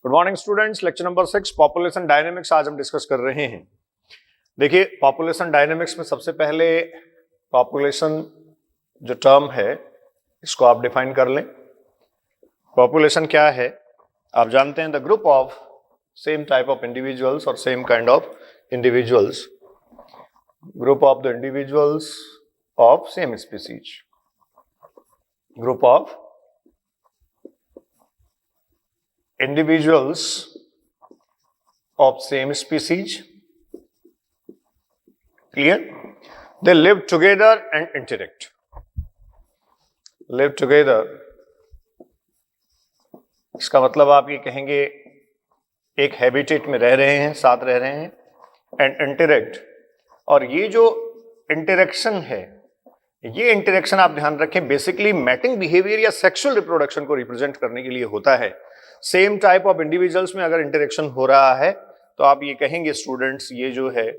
Good morning students, lecture number 6 population dynamics आज हम discuss कर रहे हैं। देखिए, पॉपुलेशन डायनेमिक्स में सबसे पहले पॉपुलेशन जो टर्म है इसको आप डिफाइन कर लें। पॉपुलेशन क्या है आप जानते हैं, the group of same type of individuals और same kind of individuals, group of the individuals of same species, group of individuals of same species. Clear? They live together and interact. Live together, इसका मतलब आप ये कहेंगे एक habitat में रह रहे हैं, साथ रह रहे हैं, एंड इंटरेक्ट। और ये जो इंटरेक्शन है, ये इंटरेक्शन आप ध्यान रखें बेसिकली मैटिंग बिहेवियर या सेक्सुअल रिप्रोडक्शन को रिप्रेजेंट करने के लिए होता है। सेम टाइप ऑफ इंडिविजुअल्स में अगर इंटरेक्शन हो रहा है तो आप ये कहेंगे स्टूडेंट्स, ये जो है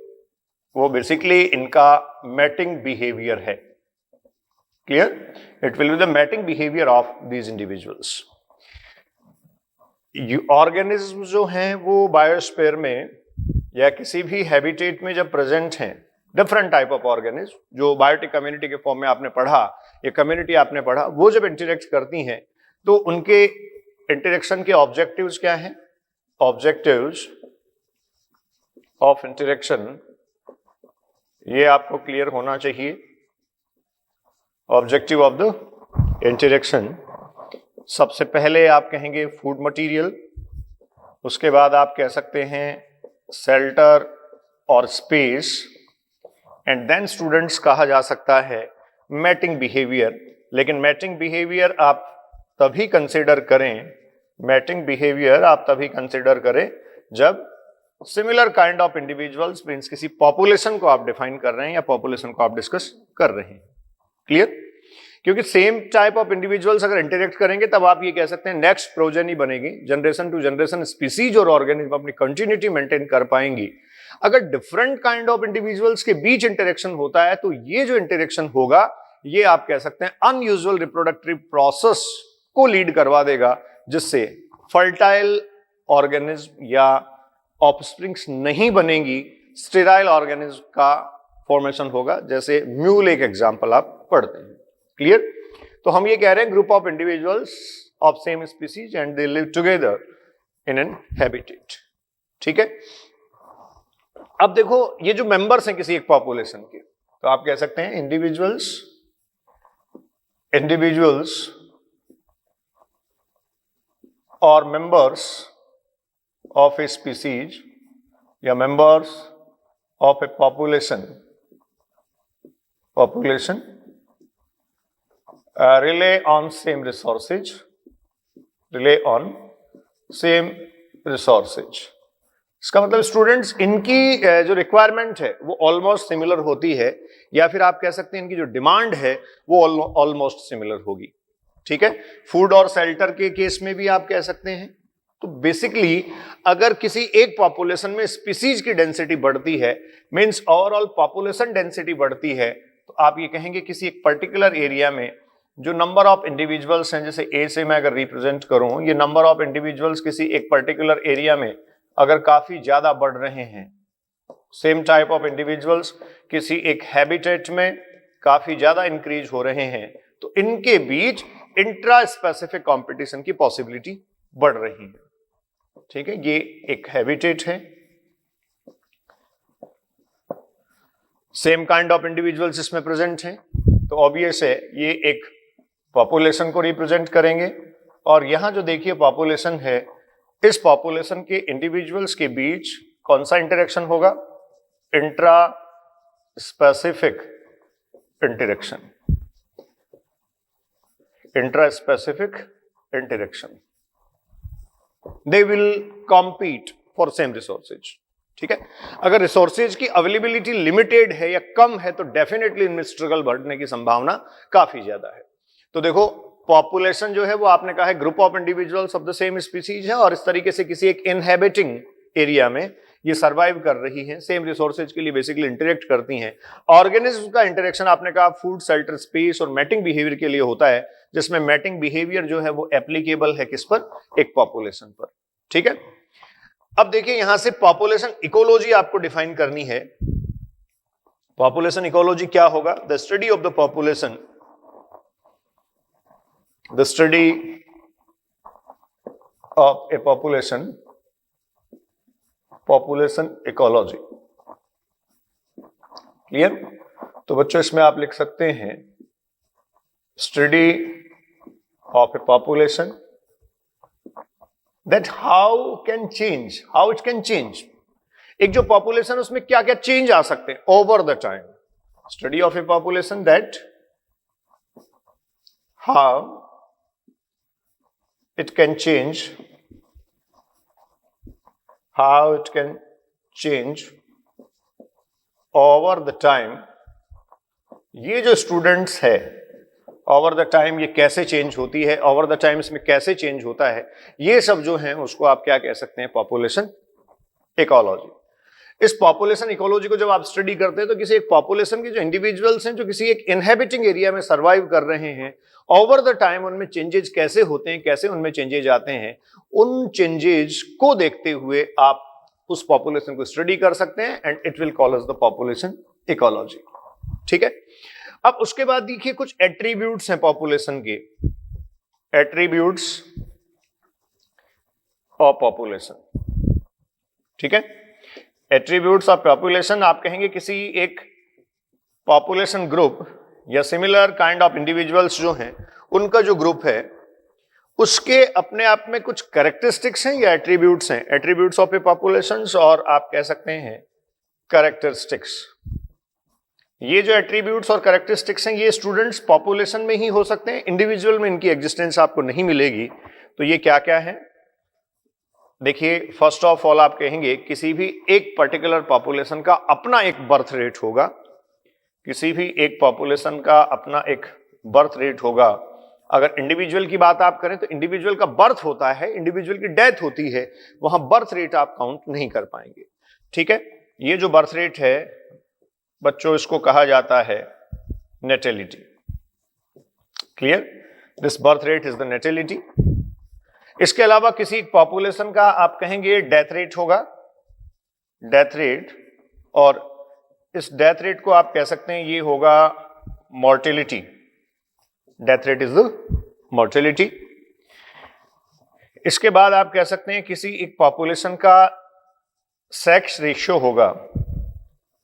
वो बेसिकली इनका मैटिंग बिहेवियर है। Clear? It will be the mating behaviour of these individuals. Organism जो हैं वो बायोस्फीयर में या किसी भी हैबिटेट में जब प्रेजेंट हैं, डिफरेंट टाइप ऑफ ऑर्गेनिज्म जो बायोटिक कम्युनिटी के फॉर्म में आपने पढ़ा, ये कम्युनिटी आपने पढ़ा, वो जब इंटरेक्ट करती हैं तो उनके इंटरेक्शन के ऑब्जेक्टिव्स क्या हैं? ऑब्जेक्टिव्स ऑफ इंटरेक्शन, ये आपको क्लियर होना चाहिए। ऑब्जेक्टिव ऑफ द इंटरेक्शन, सबसे पहले आप कहेंगे फूड मटेरियल, उसके बाद आप कह सकते हैं शेल्टर और स्पेस, एंड देन स्टूडेंट्स कहा जा सकता है मैटिंग बिहेवियर। लेकिन मैटिंग बिहेवियर आप तभी कंसिडर करें, मैटिंग बिहेवियर आप तभी कंसिडर करें जब similar kind of individuals means किसी पॉपुलेशन को आप डिफाइन कर रहे हैं या पॉपुलेशन को आप डिस्कस कर रहे हैं। क्लियर? क्योंकि सेम टाइप ऑफ इंडिविजुअल्स अगर इंटरेक्ट करेंगे तब आप ये कह सकते हैं नेक्स्ट प्रोजेनी बनेगी, जनरेशन टू जनरेशन स्पीसीज और ऑर्गेनिज्म अपनी कंटिन्यूटी मेंटेन कर पाएंगी। अगर डिफरेंट काइंड ऑफ इंडिविजुअल्स के बीच इंटरेक्शन होता है तो ये जो इंटरेक्शन होगा ये आप कह सकते हैं अनयूजुअल रिप्रोडक्टिव प्रोसेस को लीड करवा देगा, जिससे फर्टाइल ऑर्गेनिज्म या ऑफस्प्रिंग्स नहीं बनेगी, स्टेराइल ऑर्गेनिज्म का फॉर्मेशन होगा। जैसे म्यूल एक एग्जांपल आप पढ़ते हैं। क्लियर? तो हम ये कह रहे हैं group of individuals of same species and they live together in an habitat. ठीक है? अब देखो, ये जो मेंबर्स हैं किसी एक पॉपुलेशन के, तो आप कह सकते हैं individuals or members of a species या members of a population rely on same resources, इसका मतलब स्टूडेंट्स इनकी जो रिक्वायरमेंट है वो ऑलमोस्ट सिमिलर होती है, या फिर आप कह सकते हैं इनकी जो डिमांड है वो ऑलमोस्ट सिमिलर होगी। ठीक है? फूड और शेल्टर के केस में भी आप कह सकते हैं। तो बेसिकली अगर किसी एक पॉपुलेशन में स्पीसीज की डेंसिटी बढ़ती है, मींस ओवरऑल पॉपुलेशन डेंसिटी बढ़ती है, तो आप ये कहेंगे किसी एक पर्टिकुलर एरिया में जो नंबर ऑफ इंडिविजुअल्स हैं, जैसे ए से मैं अगर रिप्रेजेंट करूं, ये नंबर ऑफ इंडिविजुअल्स किसी एक पर्टिकुलर एरिया में अगर काफी ज्यादा बढ़ रहे हैं, सेम टाइप ऑफ इंडिविजुअल्स किसी एक हैबिटेट में काफी ज्यादा इंक्रीज हो रहे हैं, तो इनके बीच इंट्रा स्पेसिफिक कंपटीशन की पॉसिबिलिटी बढ़ रही है। ठीक है? ये एक हैबिटेट है, सेम काइंड ऑफ इंडिविजुअल्स इसमें प्रेजेंट हैं, तो ऑब्वियस है ये एक पॉपुलेशन को रिप्रेजेंट करेंगे। और यहां जो देखिए पॉपुलेशन है, इस पॉपुलेशन के इंडिविजुअल्स के बीच कौन सा इंटरेक्शन होगा? Intra specific interaction, intraspecific interaction. They will compete for same resources. ठीक है? अगर रिसोर्सेज की अवेलेबिलिटी लिमिटेड है या कम है तो डेफिनेटली इनमें स्ट्रगल बढ़ने की संभावना काफी ज्यादा है। तो देखो, पॉपुलेशन जो है वो आपने कहा है group of individuals of the same species है, और इस तरीके से किसी एक इनहेबिटिंग एरिया में ये सर्वाइव कर रही हैं, सेम रिसोर्सेज के लिए बेसिकली इंटरेक्ट करती हैं। ऑर्गेनिज्म का इंटरेक्शन आपने कहा फूड, शेल्टर, स्पेस और मैटिंग बिहेवियर के लिए होता है, जिसमें मैटिंग बिहेवियर जो है वो एप्लीकेबल है किस पर? एक पॉपुलेशन पर। ठीक है। अब देखिए यहां से पॉपुलेशन इकोलॉजी आपको डिफाइन करनी है। पॉपुलेशन इकोलॉजी क्या होगा? The study of the population, the study of a population, population ecology. Clear? तो बच्चों इसमें आप लिख सकते हैं study of a population, that how can change, how it can change. एक जो पॉपुलेशन उसमें क्या क्या चेंज आ सकते हैं over the time. Study of a population that how it can change, how it can change over the time. ये जो students है ओवर द टाइम ये कैसे चेंज होती है, ओवर द टाइम इसमें कैसे चेंज होता है, ये सब जो है उसको आप क्या कह सकते हैं? Population ecology. इस पॉपुलेशन इकोलॉजी को जब आप स्टडी करते हैं तो किसी एक पॉपुलेशन के जो इंडिविजुअल्स हैं जो किसी एक इनहेबिटिंग एरिया में सर्वाइव कर रहे हैं, ओवर द टाइम उनमें चेंजेज कैसे होते हैं, कैसे उनमें चेंजेज आते हैं, उन चेंजेज को देखते हुए आप उस पॉपुलेशन को स्टडी कर सकते हैं and it will call us the population ecology. ठीक है। अब उसके बाद देखिए कुछ एट्रीब्यूट्स हैं पॉपुलेशन के, एट्रीब्यूट्स ऑफ पॉपुलेशन। ठीक है। एट्रीब्यूट्स ऑफ पॉपुलेशन आप कहेंगे किसी एक पॉपुलेशन ग्रुप या सिमिलर काइंड ऑफ इंडिविजुअल्स जो हैं उनका जो ग्रुप है उसके अपने आप में कुछ कैरेक्टरिस्टिक्स हैं या एट्रीब्यूट्स हैं। एट्रीब्यूट्स ऑफ ए पॉपुलेशन और आप कह सकते हैं कैरेक्टरिस्टिक्स। ये जो एट्रीब्यूट्स और कैरेक्टरिस्टिक्स हैं ये स्टूडेंट्स पॉपुलेशन में ही हो सकते हैं, इंडिविजुअल में इनकी एग्जिस्टेंस आपको नहीं मिलेगी। तो ये क्या क्या है? देखिए फर्स्ट ऑफ ऑल आप कहेंगे किसी भी एक पर्टिकुलर पॉपुलेशन का अपना एक बर्थ रेट होगा, किसी भी एक पॉपुलेशन का अपना एक बर्थ रेट होगा। अगर इंडिविजुअल की बात आप करें तो इंडिविजुअल का बर्थ होता है, इंडिविजुअल की डेथ होती है, वहां बर्थ रेट आप काउंट नहीं कर पाएंगे। ठीक है। ये जो बर्थ रेट है बच्चों इसको कहा जाता है natality. Clear? This birth rate is the natality. इसके अलावा किसी पॉपुलेशन का आप कहेंगे डेथ रेट होगा, डेथ रेट, और इस डेथ रेट को आप कह सकते हैं ये होगा mortality. Death rate is the mortality. इसके बाद आप कह सकते हैं किसी एक पॉपुलेशन का सेक्स रेशियो होगा।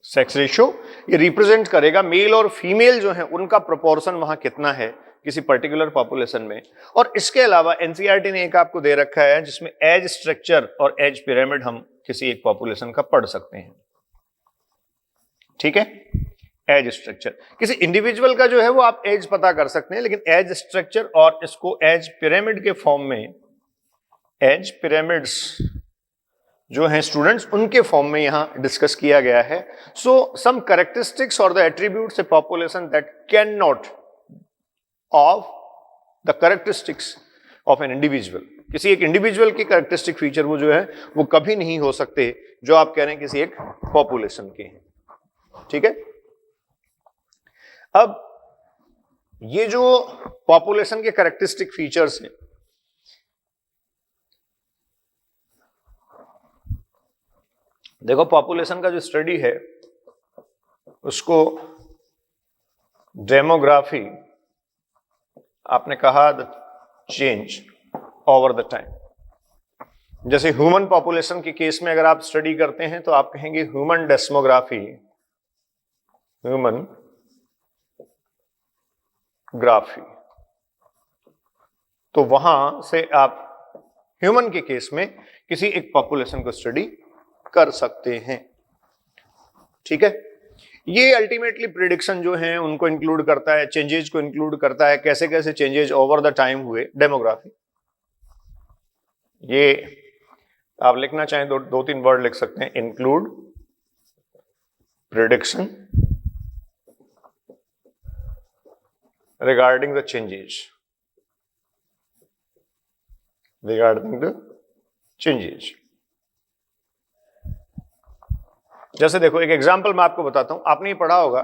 सेक्स रेशियो ये रिप्रेजेंट करेगा मेल और फीमेल जो है उनका प्रोपोर्शन वहां कितना है किसी पर्टिकुलर पॉपुलेशन में। और इसके अलावा एनसीईआरटी ने एक आपको दे रखा है जिसमें एज स्ट्रक्चर और एज पिरामिड हम किसी एक पॉपुलेशन का पढ़ सकते हैं। ठीक है। एज स्ट्रक्चर किसी इंडिविजुअल का जो है वो आप एज पता कर सकते हैं, लेकिन एज स्ट्रक्चर और इसको एज पिरामिड के फॉर्म में, एज पिरामिड्स जो हैं स्टूडेंट्स उनके फॉर्म में यहां डिस्कस किया गया है। सो सम कैरेक्टरिस्टिक्स और the attributes A population that can not of the characteristics of an individual. किसी एक इंडिविजुअल की कैरेक्टरिस्टिक फीचर वो जो है वो कभी नहीं हो सकते जो आप कह रहे हैं किसी एक पॉपुलेशन के हैं। ठीक है। अब ये जो पॉपुलेशन के कैरेक्टरिस्टिक फीचर्स हैं, देखो पॉपुलेशन का जो स्टडी है उसको डेमोग्राफी आपने कहा the change over the time. जैसे ह्यूमन पॉपुलेशन के केस में अगर आप स्टडी करते हैं तो आप कहेंगे ह्यूमन डेस्मोग्राफी, ह्यूमन ग्राफी। तो वहां से आप ह्यूमन के केस में किसी एक पॉपुलेशन को स्टडी कर सकते हैं। ठीक है। ये अल्टीमेटली प्रिडिक्शन जो है उनको इंक्लूड करता है, चेंजेज को इंक्लूड करता है, कैसे कैसे चेंजेज ओवर द टाइम हुए। डेमोग्राफी ये आप लिखना चाहें दो तीन वर्ड लिख सकते हैं, include, prediction regarding the changes, regarding the changes। जैसे देखो एक एग्जांपल मैं आपको बताता हूं, आपने ये पढ़ा होगा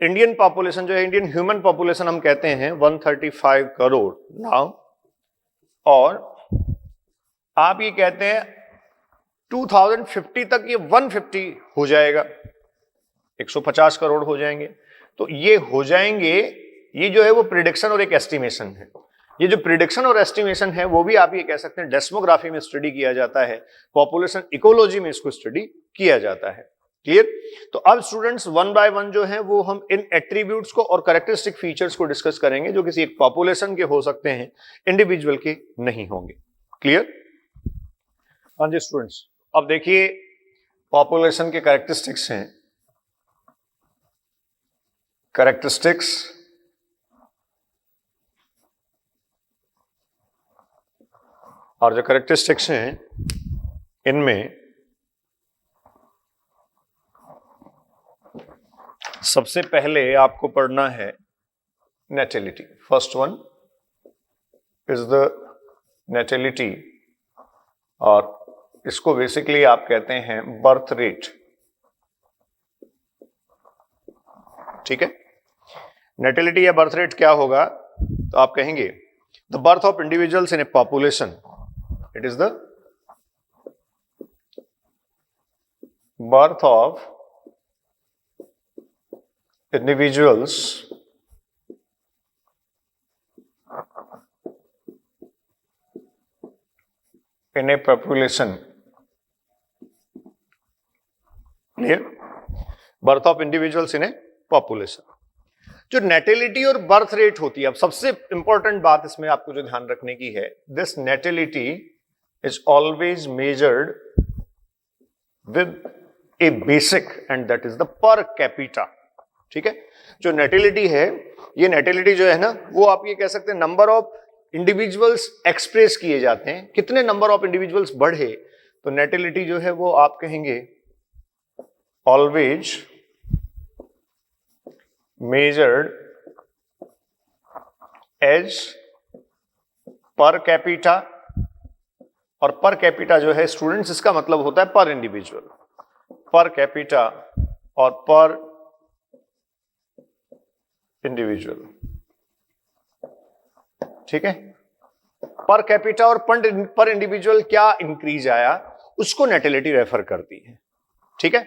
इंडियन पॉपुलेशन जो है, इंडियन ह्यूमन पॉपुलेशन हम कहते हैं 135 करोड़ नाउ, और आप ये कहते हैं 2050 तक ये 150 हो जाएगा, 150 करोड़ हो जाएंगे। तो ये हो जाएंगे, ये जो है वो प्रिडिक्शन और एक एस्टिमेशन है। ये जो प्रिडिक्शन और एस्टिमेशन है वो भी आप ये कह सकते हैं डेस्मोग्राफी में स्टडी किया जाता है, पॉपुलेशन इकोलॉजी में इसको स्टडी किया जाता है। क्लियर? तो अब स्टूडेंट्स वन बाय वन जो है वो हम इन एट्रीब्यूट्स को और कैरेक्टरिस्टिक फीचर्स को डिस्कस करेंगे जो किसी एक पॉपुलेशन के हो सकते हैं, इंडिविजुअल के नहीं होंगे। क्लियर? हाँ जी स्टूडेंट्स, अब देखिए पॉपुलेशन के कैरेक्टरिस्टिक्स हैं। कैरेक्टरिस्टिक्स और जो कैरेक्टरिस्टिक्स हैं इनमें सबसे पहले आपको पढ़ना है नेटिलिटी। फर्स्ट वन इज द नेटिलिटी, और इसको बेसिकली आप कहते हैं बर्थ रेट। ठीक है, नेटिलिटी या बर्थ रेट क्या होगा? तो आप कहेंगे the birth of individuals in A population, it is the birth of individuals in a population. Clear? Birth of individuals in a population. जो नेटिलिटी और बर्थ रेट होती है, अब सबसे इंपॉर्टेंट बात इसमें आपको जो ध्यान रखने की है, this natality is always measured with a basic and that is the per capita. ठीक है, जो नेटिलिटी है, ये नेटिलिटी जो है ना, वो आप ये कह सकते हैं नंबर ऑफ इंडिविजुअल्स एक्सप्रेस किए जाते हैं, कितने नंबर ऑफ इंडिविजुअल्स बढ़े, तो नेटिलिटी जो है वो आप कहेंगे always measured as per capita. और पर कैपिटा जो है स्टूडेंट्स, इसका मतलब होता है पर इंडिविजुअल, पर कैपिटा और पर इंडिविजुअल। ठीक है, पर कैपिटा और पर इंडिविजुअल क्या इंक्रीज आया, उसको नेटिलिटी रेफर करती है। ठीक है,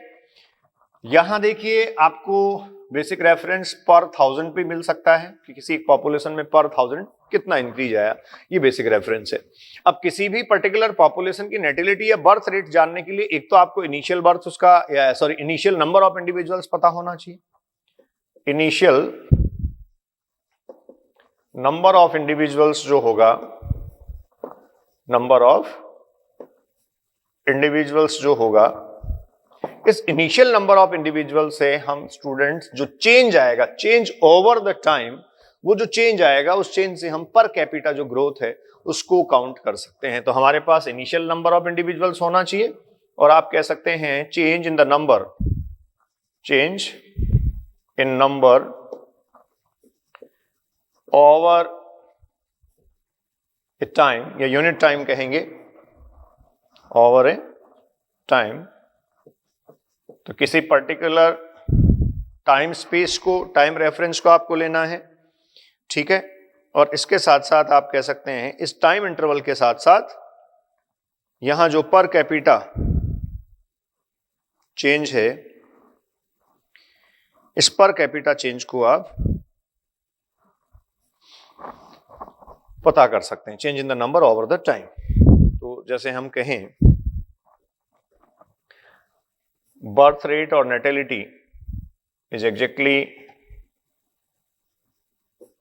यहां देखिए आपको बेसिक रेफरेंस पर 1000 पे मिल सकता है कि किसी एक पॉपुलेशन में पर 1000 कितना इंक्रीज आया, ये बेसिक रेफरेंस है। अब किसी भी पर्टिकुलर पॉपुलेशन की नेटिलिटी या बर्थ रेट जानने के लिए एक तो आपको इनिशियल बर्थ उसका, या sorry initial number of individuals पता होना चाहिए। इनिशियल नंबर ऑफ इंडिविजुअल्स जो होगा, नंबर ऑफ इंडिविजुअल्स जो होगा, इस इनिशियल नंबर ऑफ इंडिविजुअल से हम स्टूडेंट्स जो चेंज आएगा, चेंज ओवर द टाइम, वो जो चेंज आएगा उस चेंज से हम पर कैपिटा जो ग्रोथ है उसको काउंट कर सकते हैं। तो हमारे पास इनिशियल नंबर ऑफ इंडिविजुअल्स होना चाहिए, और आप कह सकते हैं change in the number, change in number over A time, या यूनिट टाइम कहेंगे, ओवर ए टाइम। तो किसी पर्टिकुलर टाइम स्पेस को, टाइम रेफरेंस को आपको लेना है। ठीक है, और इसके साथ साथ आप कह सकते हैं इस टाइम इंटरवल के साथ साथ यहां जो पर कैपिटा चेंज है, इस पर कैपिटा चेंज को आप पता कर सकते हैं, change in the number over the time. तो जैसे हम कहें बर्थ रेट और natality is exactly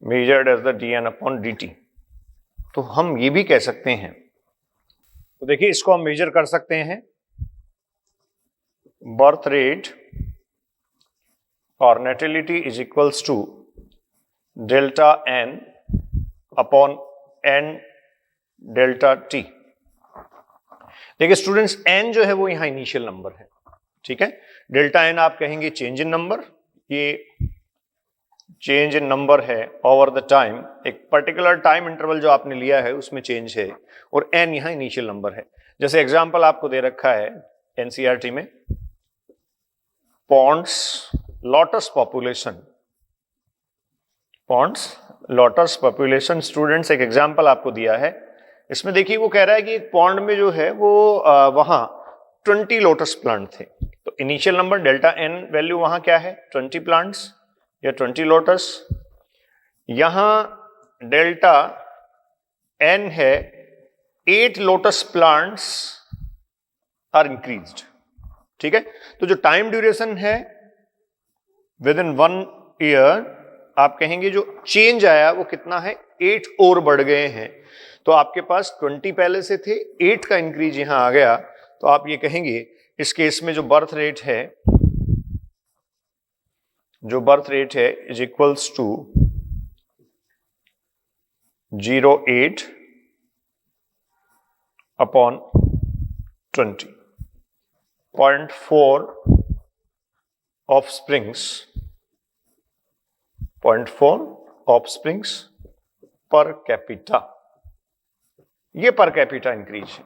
measured as the dn upon dt। तो हम ये भी कह सकते हैं, तो देखिए इसको हम मेजर कर सकते हैं, बर्थ रेट और natality is equals to delta n upon n delta t। देखिए स्टूडेंट्स, n जो है वो यहां इनिशियल नंबर है। ठीक है, डेल्टा n आप कहेंगे चेंज इन नंबर, ये चेंज इन नंबर है ओवर द टाइम, एक पर्टिकुलर टाइम इंटरवल जो आपने लिया है उसमें चेंज है, और n यहां इनिशियल नंबर है। जैसे एग्जांपल आपको दे रखा है एनसीईआरटी में, ponds lotus population, ponds lotus population. Students एक एग्जांपल आपको दिया है इसमें देखिए वो कह रहा है कि एक पॉन्ड में जो है वो वहां 20 लोटस प्लांट थे। तो initial number delta n value वहां क्या है 20 प्लांट्स या 20 लोटस। यहां डेल्टा एन है 8 लोटस प्लांट्स आर इंक्रीज्ड। ठीक है, तो जो टाइम ड्यूरेशन है विद इन 1 ईयर आप कहेंगे जो चेंज आया वो कितना है 8 और बढ़ गए हैं। तो आपके पास 20 पहले से थे, 8 का इंक्रीज यहां आ गया, तो आप ये कहेंगे इस केस में जो बर्थ रेट है is equals to 0.8 upon 20, 0.4 offsprings per capita. ये पर कैपिटा इंक्रीज है।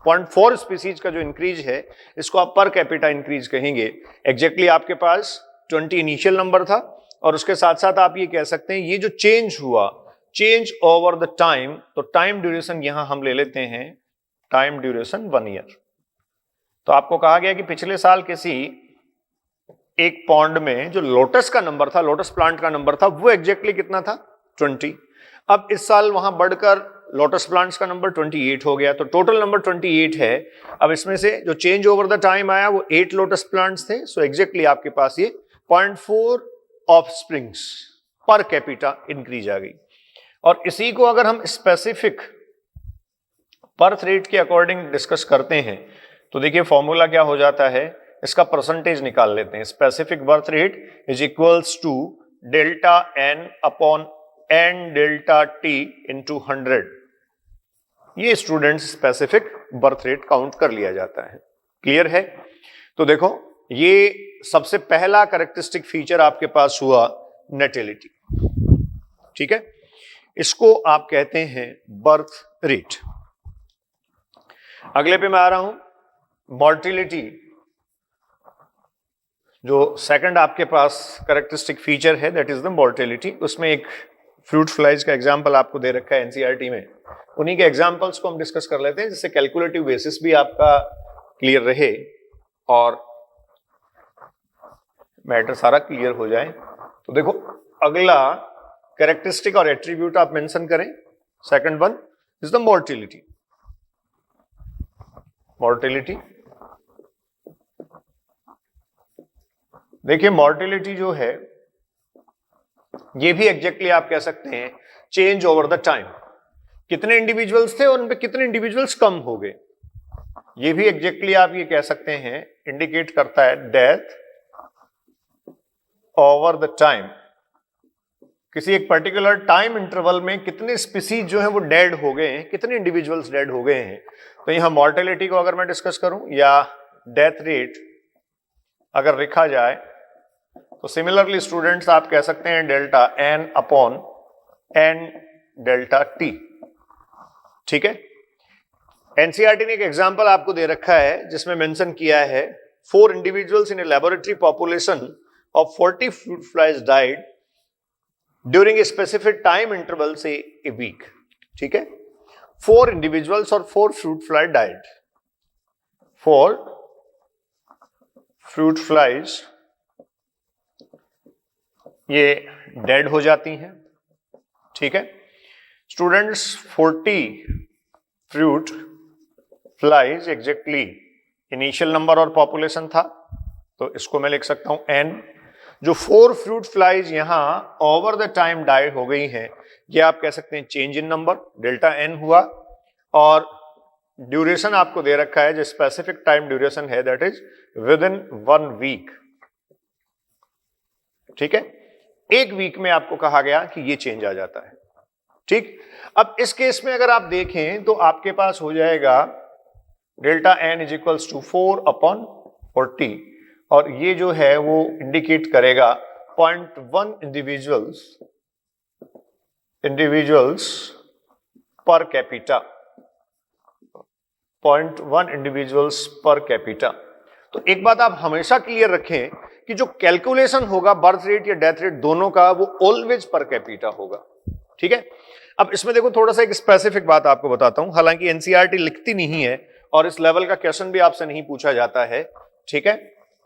0.4 स्पीसीज का जो इंक्रीज है इसको आप पर कैपिटा इंक्रीज कहेंगे। एग्जैक्टली आपके पास 20 इनिशियल नंबर था और उसके साथ साथ आप ये कह सकते हैं ये जो चेंज हुआ, चेंज ओवर द टाइम, तो टाइम ड्यूरेशन यहां हम ले लेते हैं टाइम ड्यूरेशन 1 ईयर। तो आपको कहा गया कि पिछले साल किसी एक पॉन्ड में जो लोटस का नंबर था, लोटस प्लांट का नंबर था, वो एग्जैक्टली कितना था 20। अब इस साल वहां बढ़कर लोटस प्लांट्स का नंबर 28 हो गया, तो टोटल नंबर 28 है। अब इसमें से जो चेंज ओवर द टाइम आया वो 8 लोटस प्लांट्स थे। सो एग्जैक्टली आपके पास ये 0.4 ऑफस्प्रिंग्स पर कैपिटा इंक्रीज आ गई। और इसी को अगर हम स्पेसिफिक बर्थ रेट के अकॉर्डिंग डिस्कस करते हैं तो देखिए फॉर्मूला क्या हो जाता है, इसका परसेंटेज निकाल लेते हैं। Specific birth rate is equals to delta n upon n delta t into 100। ये students specific birth rate count कर लिया जाता है। क्लियर है? तो देखो ये सबसे पहला कैरेक्टरिस्टिक फीचर आपके पास हुआ नेटिलिटी। ठीक है, इसको आप कहते हैं बर्थ रेट। अगले पे मैं आ रहा हूं, मॉर्टिलिटी। जो सेकंड आपके पास कैरेक्टरिस्टिक फीचर है दैट इज द मॉर्टिलिटी। उसमें एक फ्रूट फ्लाइज का एग्जाम्पल आपको दे रखा है एनसीईआरटी में, उन्हीं के एग्जाम्पल्स को हम डिस्कस कर लेते हैं जिससे कैलकुलेटिव बेसिस भी आपका क्लियर रहे और मैटर सारा क्लियर हो जाए। तो देखो अगला कैरेक्टरिस्टिक और एट्रीब्यूट आप मेंशन करें। Second one is the mortality. Mortality देखिए, मॉर्टिलिटी जो है ये भी एग्जैक्टली आप कह सकते हैं चेंज ओवर द टाइम। कितने इंडिविजुअल्स थे और उनपे कितने इंडिविजुअल्स कम हो गए, ये भी एग्जैक्टली आप ये कह सकते हैं इंडिकेट करता है डेथ ओवर द टाइम। किसी एक पर्टिकुलर टाइम इंटरवल में कितने स्पीसीज जो है वो डेड हो गए हैं, कितने इंडिविजुअल्स डेड हो गए हैं। तो यहां मॉर्टेलिटी को अगर मैं डिस्कस करूं या डेथ रेट अगर लिखा जाए तो सिमिलरली स्टूडेंट्स आप कह सकते हैं delta n upon n delta t. ठीक है, एनसीईआरटी ने एक एग्जांपल आपको दे रखा है जिसमें मेंशन किया है 4 individuals in A laboratory population of 40 fruit flies died during a specific time interval से ए वीक। ठीक है, 4 इंडिविजुअल्स और 4 fruit fly died. 4 fruit flies ये डेड हो जाती हैं। ठीक है students, 40 fruit flies exactly initial number और पॉपुलेशन था, तो इसको मैं लिख सकता हूं n। जो 4 फ्रूट फ्लाइज यहां ओवर द टाइम डाई हो गई हैं, ये आप कह सकते हैं change in number, delta n हुआ। और ड्यूरेशन आपको दे रखा है, जो स्पेसिफिक टाइम ड्यूरेशन है that is within 1 week. ठीक है, 1 वीक में आपको कहा गया कि ये चेंज आ जाता है। ठीक, अब इस केस में अगर आप देखें तो आपके पास हो जाएगा delta n is equals to 4 upon 40, और ये जो है वो इंडिकेट करेगा 0.1 individuals per capita. 0.1 individuals per capita. तो एक बात आप हमेशा क्लियर रखें कि जो कैलकुलेशन होगा बर्थ रेट या डेथ रेट दोनों का, वो ऑलवेज पर कैपिटा होगा। ठीक है, अब इसमें देखो थोड़ा सा एक स्पेसिफिक बात आपको बताता हूं, हालांकि एनसीईआरटी लिखती नहीं है और इस लेवल का क्वेश्चन भी आपसे नहीं पूछा जाता है, ठीक है।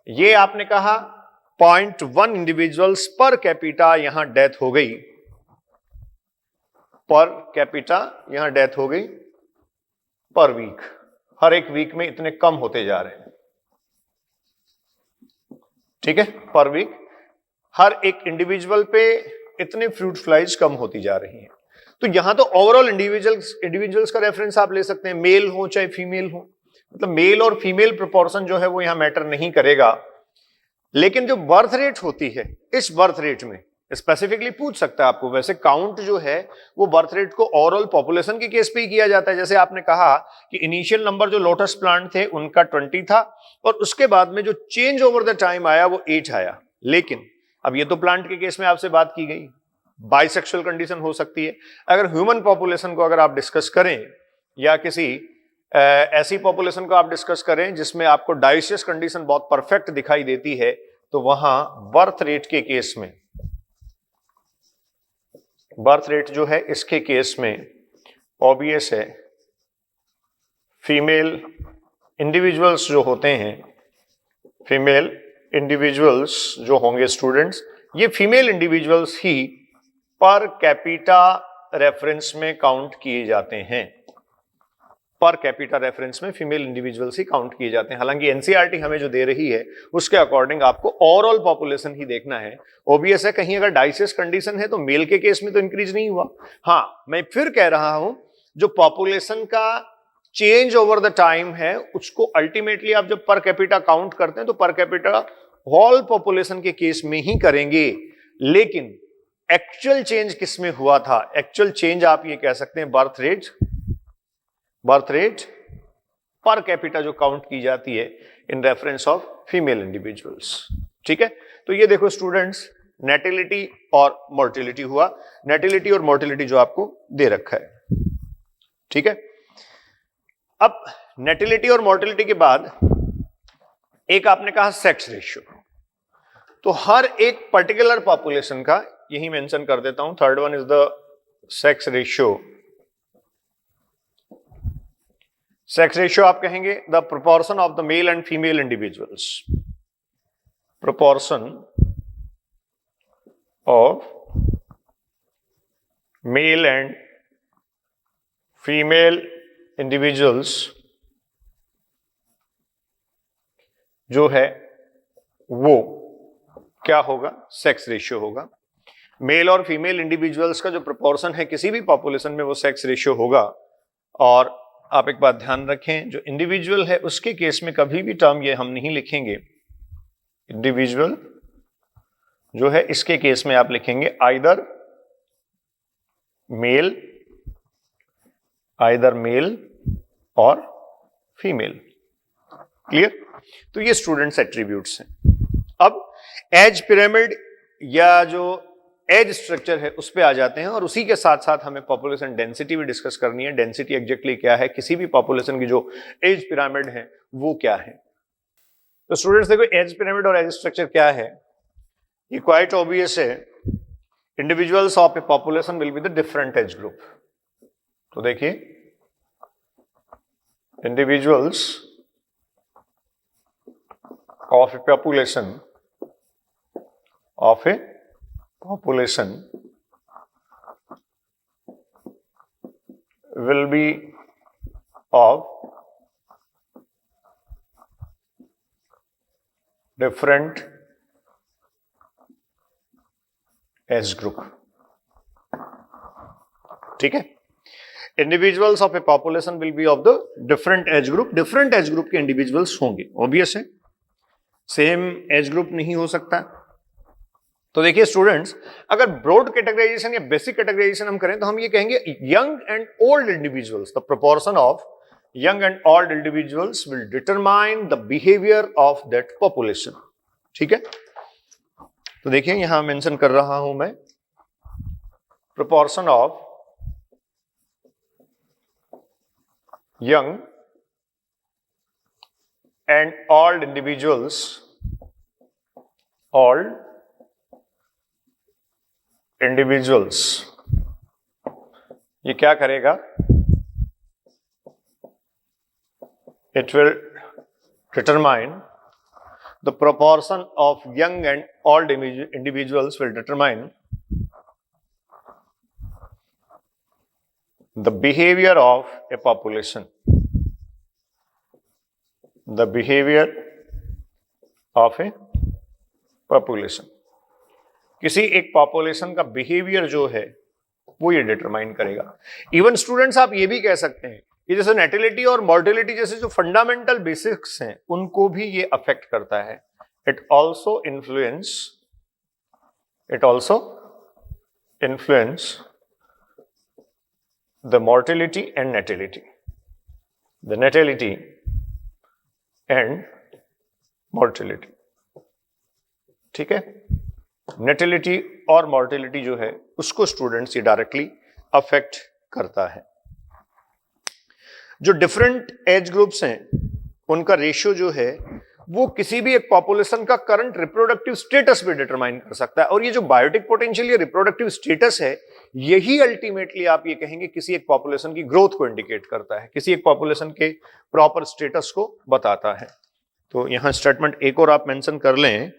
ये आपने कहा 0.1 इंडिविजुअल्स पर कैपिटा यहां डेथ हो गई, पर कैपिटा यहां डेथ हो गई पर वीक, हर एक वीक में इतने कम होते जा रहे हैं, ठीक है। पर वीक हर एक इंडिविजुअल पे इतने फ्रूट फ्लाइज कम होती जा रही हैं। तो यहां तो ओवरऑल इंडिविजुअल्स का रेफरेंस आप ले सकते हैं, मेल हो चाहे फीमेल हो, मतलब मेल और फीमेल प्रोपोर्शन जो है वो यहां मैटर नहीं करेगा। लेकिन जो बर्थ रेट होती है, इस बर्थ रेट में स्पेसिफिकली पूछ सकता है आपको, वैसे काउंट जो है वो बर्थ रेट को ओवरऑल पॉपुलेशन के केस पे ही किया जाता है। जैसे आपने कहा कि इनिशियल नंबर जो लोटस प्लांट थे उनका 20 था और उसके बाद में जो चेंज ओवर द टाइम आया वो 8 आया। लेकिन अब ये तो प्लांट के केस में आपसे बात की गई, बाइसेक्सुअल कंडीशन हो सकती है। अगर ह्यूमन पॉपुलेशन को अगर आप डिस्कस करें या किसी ऐसी पॉपुलेशन को आप डिस्कस करें जिसमें आपको डाइसियस कंडीशन बहुत परफेक्ट दिखाई देती है, तो वहां बर्थ रेट के केस में, बर्थ रेट जो है इसके केस में ऑब्वियस है, फीमेल इंडिविजुअल्स जो होते हैं, फीमेल इंडिविजुअल्स जो होंगे स्टूडेंट्स, ये फीमेल इंडिविजुअल्स ही पर कैपिटा रेफरेंस में काउंट किए जाते हैं, पर कैपिटा रेफरेंस में फीमेल इंडिविजुअल्स ही काउंट किए जाते हैं। हालांकि एनसीईआरटी हमें जो दे रही है उसके अकॉर्डिंग आपको ओवरऑल पॉपुलेशन ही देखना है। ओबीएस है, कहीं अगर डाइसियस कंडीशन है तो मेल के केस में तो इंक्रीज नहीं हुआ। हाँ, मैं फिर कह रहा हूं, जो पॉपुलेशन का चेंज ओवर द टाइम है उसको अल्टीमेटली आप जब पर कैपिटा काउंट करते हैं तो पर कैपिटा होल पॉपुलेशन के केस में ही करेंगे। लेकिन एक्चुअल चेंज किस में हुआ था? एक्चुअल चेंज आप ये कह सकते हैं बर्थ रेट पर कैपिटा जो काउंट की जाती है इन रेफरेंस ऑफ फीमेल इंडिविजुअल्स, ठीक है। तो ये देखो स्टूडेंट्स, नेटिलिटी और मोर्टिलिटी हुआ, नेटिलिटी और मोर्टिलिटी जो आपको दे रखा है, ठीक है। अब नेटिलिटी और मोर्टिलिटी के बाद एक आपने कहा सेक्स रेशियो, तो हर एक पर्टिकुलर पॉपुलेशन का यही मेंशन कर देता हूं। Third one is the sex ratio. Sex ratio आप कहेंगे the proportion of the male and female individuals, proportion of male and female individuals जो है वो क्या होगा? सेक्स रेशियो होगा। मेल और फीमेल इंडिविजुअल्स का जो प्रोपोर्शन है किसी भी पॉपुलेशन में वो सेक्स रेशियो होगा। और आप एक बात ध्यान रखें, जो इंडिविजुअल है उसके केस में कभी भी टर्म ये हम नहीं लिखेंगे इंडिविजुअल जो है, इसके केस में आप लिखेंगे आइदर मेल और फीमेल। क्लियर? तो ये स्टूडेंट्स एट्रीब्यूट्स हैं। अब एज पिरामिड या जो एज स्ट्रक्चर है उस पे आ जाते हैं और उसी के साथ साथ हमें पॉपुलेशन डेंसिटी भी डिस्कस करनी है। डेंसिटी एग्जैक्टली क्या है, किसी भी पॉपुलेशन की जो एज पिरामिड है वो क्या है। तो स्टूडेंट्स देखो, एज पिरामिड और एज स्ट्रक्चर क्या है, ये क्वाइट ऑब्वियस है। Individuals of a population will be the different age group. तो देखिए, individuals of a population will be of different age group, ठीक है। Individuals of a population will be of the different age group, different age group के individuals होंगे, obvious है, same age group नहीं हो सकता। तो देखिए स्टूडेंट्स, अगर ब्रॉड कैटेगराइजेशन या बेसिक कैटेगराइजेशन हम करें तो हम ये कहेंगे young and old individuals, the proportion of young and old individuals will determine the behaviour of that population, ठीक है। तो देखिए यहां मेंशन कर रहा हूं मैं, proportion of young and old individuals, ये क्या करेगा, it will determine the proportion of young and old individuals, will determine the behavior of a population, the behavior of a population. किसी एक पॉपुलेशन का बिहेवियर जो है वो ये डिटरमाइन करेगा. इवन स्टूडेंट्स आप ये भी कह सकते हैं कि जैसे नेटिलिटी और मॉर्टेलिटी जैसे जो फंडामेंटल बेसिक्स हैं उनको भी ये अफेक्ट करता है. It also influence the mortality and natality, the natality and mortality. ठीक है, नेटिलिटी और मॉर्टेलिटी जो है उसको स्टूडेंट्स ये डायरेक्टली अफेक्ट करता है. जो डिफरेंट एज ग्रुप्स हैं उनका रेशियो जो है वो किसी भी एक पॉपुलेशन का करंट रिप्रोडक्टिव स्टेटस भी डिटरमाइन कर सकता है. और ये जो बायोटिक पोटेंशियल या रिप्रोडक्टिव स्टेटस है यही अल्टीमेटली आप ये कहेंगे किसी एक पॉपुलेशन की ग्रोथ को इंडिकेट करता है, किसी एक पॉपुलेशन के प्रॉपर स्टेटस को बताता है. तो यहां स्टेटमेंट एक और आप मेंशन कर लें,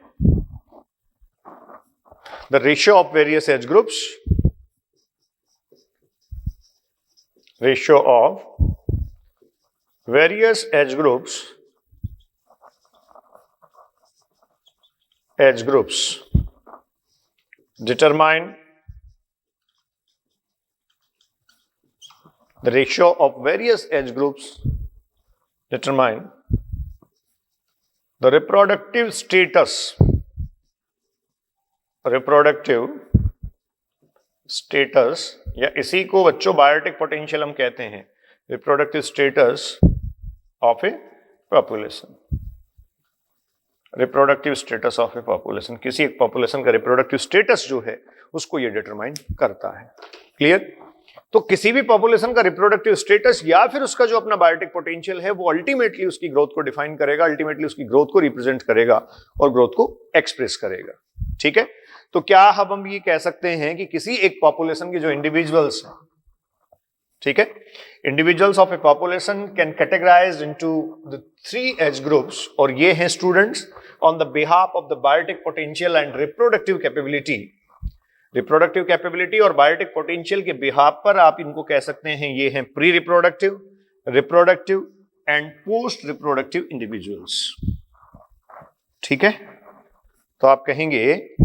the ratio of various age groups, ratio of various age groups determine the ratio of various age groups determine the reproductive status या इसी को बच्चों बायोटिक पोटेंशियल हम कहते हैं, reproductive status of a population. Reproductive status of a population, किसी एक population का रिप्रोडक्टिव स्टेटस जो है उसको ये डिटरमाइन करता है. क्लियर? तो किसी भी पॉपुलेशन का रिप्रोडक्टिव स्टेटस या फिर उसका जो अपना बायोटिक पोटेंशियल है वो अल्टीमेटली उसकी ग्रोथ को डिफाइन करेगा, अल्टीमेटली उसकी ग्रोथ को रिप्रेजेंट करेगा और ग्रोथ को एक्सप्रेस करेगा. ठीक है, तो क्या हम ये कह सकते हैं कि किसी एक पॉपुलेशन के जो इंडिविजुअल्स हैं, ठीक है, individuals of a population can categorized into the 3 age groups, और ये हैं students on the behalf of the biotic potential and reproductive capability. Reproductive capability और बायोटिक पोटेंशियल के बिहाफ पर आप इनको कह सकते हैं ये हैं pre reproductive, reproductive and post reproductive individuals. ठीक है, तो आप कहेंगे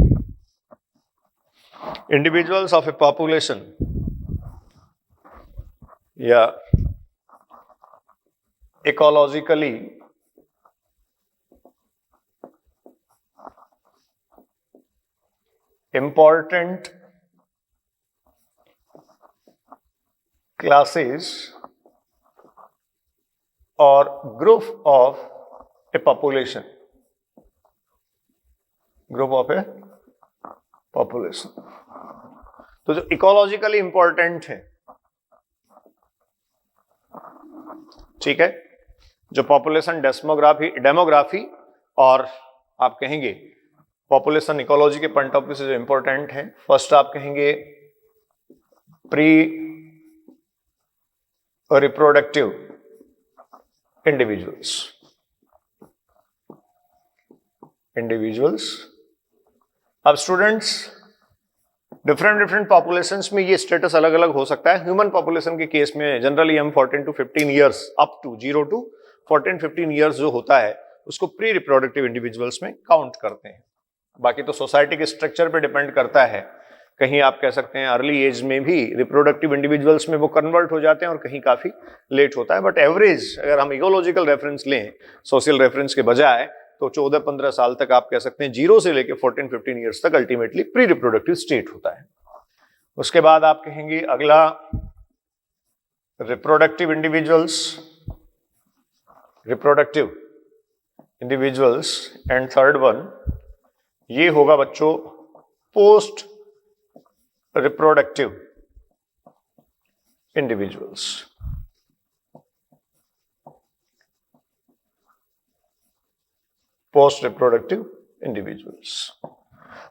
इंडिविजुअल्स ऑफ ए पॉपुलेशन या ecologically important classes or group of a population, तो जो इकोलॉजिकली इंपॉर्टेंट है, ठीक है, जो पॉपुलेशन डेमोग्राफी और आप कहेंगे पॉपुलेशन इकोलॉजी के पॉइंट ऑफ व्यू से जो इंपॉर्टेंट है, फर्स्ट आप कहेंगे प्री रिप्रोडक्टिव इंडिविजुअल्स. अब स्टूडेंट्स डिफरेंट पॉपुलेशंस में ये स्टेटस अलग अलग हो सकता है. ह्यूमन पॉपुलेशन के केस में जनरली हम 14 to 15 years up to 0 to 14-15 years जो होता है उसको प्री रिप्रोडक्टिव इंडिविजुअल्स में काउंट करते हैं. बाकी तो सोसाइटी के स्ट्रक्चर पे डिपेंड करता है, कहीं आप कह सकते हैं अर्ली एज में भी रिप्रोडक्टिव इंडिविजुअल्स में वो कन्वर्ट हो जाते हैं और कहीं काफी लेट होता है. बट एवरेज अगर हम इकोलॉजिकल रेफरेंस लें सोशल रेफरेंस के बजाय, तो 14-15 साल तक आप कह सकते हैं 0 से लेकर 14-15 ईयर्स तक अल्टीमेटली प्री रिप्रोडक्टिव स्टेट होता है. उसके बाद आप कहेंगे अगला reproductive individuals and third one ये होगा बच्चों post reproductive individuals. Post reproductive individuals.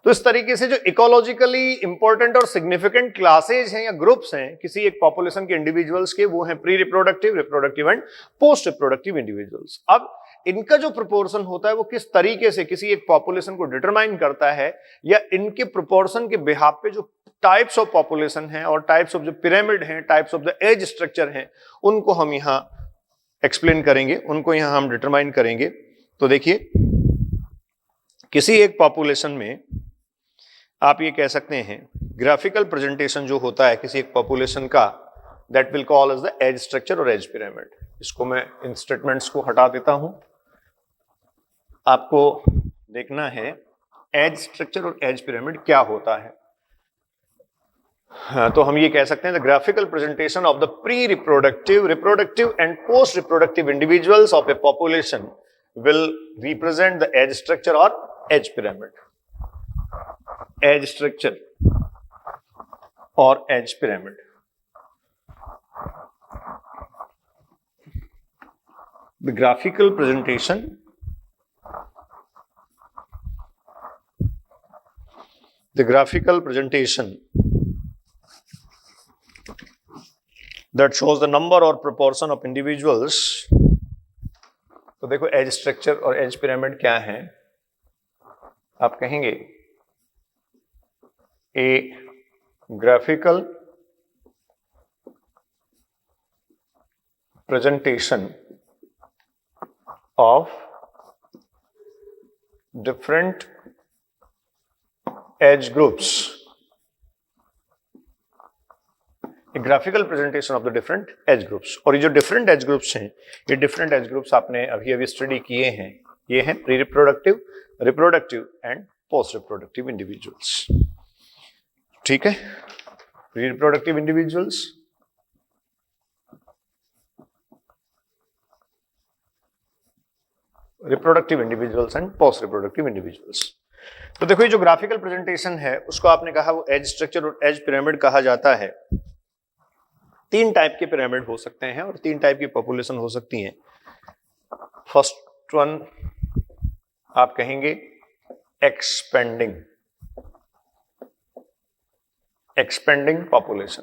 तो इस तरीके से जो इकोलॉजिकली इंपॉर्टेंट और सिग्निफिकेंट क्लासेज हैं या ग्रुप्स हैं किसी एक पॉपुलेशन के इंडिविजुअल्स के, वो हैं pre reproductive, reproductive and post reproductive individuals. अब इनका जो प्रोपोर्शन होता है वो किस तरीके से किसी एक पॉपुलेशन को डिटरमाइन करता है, या इनके प्रोपोर्शन के बिहाफ पे जो टाइप्स ऑफ पॉपुलेशन हैं और टाइप्स ऑफ जो पिरामिड हैं, types of the age structure हैं, उनको हम यहां एक्सप्लेन करेंगे, उनको यहां हम डिटरमाइन करेंगे। तो देखिए, किसी एक पॉपुलेशन में आप ये कह सकते हैं ग्राफिकल प्रेजेंटेशन जो होता है किसी एक पॉपुलेशन का, that will call as the age structure और एज पिरामिड। इसको मैं इन स्टेटमेंट्स को हटा देता हूं। आपको देखना है एज स्ट्रक्चर और एज पिरामिड क्या होता है। तो हम ये कह सकते हैं the graphical presentation of the pre reproductive, reproductive and post reproductive individuals of a population will represent the edge structure or edge pyramid. Edge structure or edge pyramid. The graphical presentation that shows the number or proportion of individuals. तो देखो, age structure और age pyramid क्या है, आप कहेंगे a graphical presentation of different age groups, graphical presentation of the different age groups. और ये जो डिफरेंट एज ग्रुप्स हैं, ये डिफरेंट एज ग्रुप्स आपने अभी अभी स्टडी किए हैं, ये हैं pre reproductive, reproductive and post reproductive individuals. ठीक है, pre reproductive individuals, reproductive individuals and post reproductive individuals. तो देखो, ये जो ग्राफिकल प्रेजेंटेशन है उसको आपने कहा वो एज स्ट्रक्चर और एज पिरामिड कहा जाता है। तीन टाइप के पिरामिड हो सकते हैं और तीन टाइप की पॉपुलेशन हो सकती हैं। फर्स्ट वन आप कहेंगे एक्सपेंडिंग पॉपुलेशन।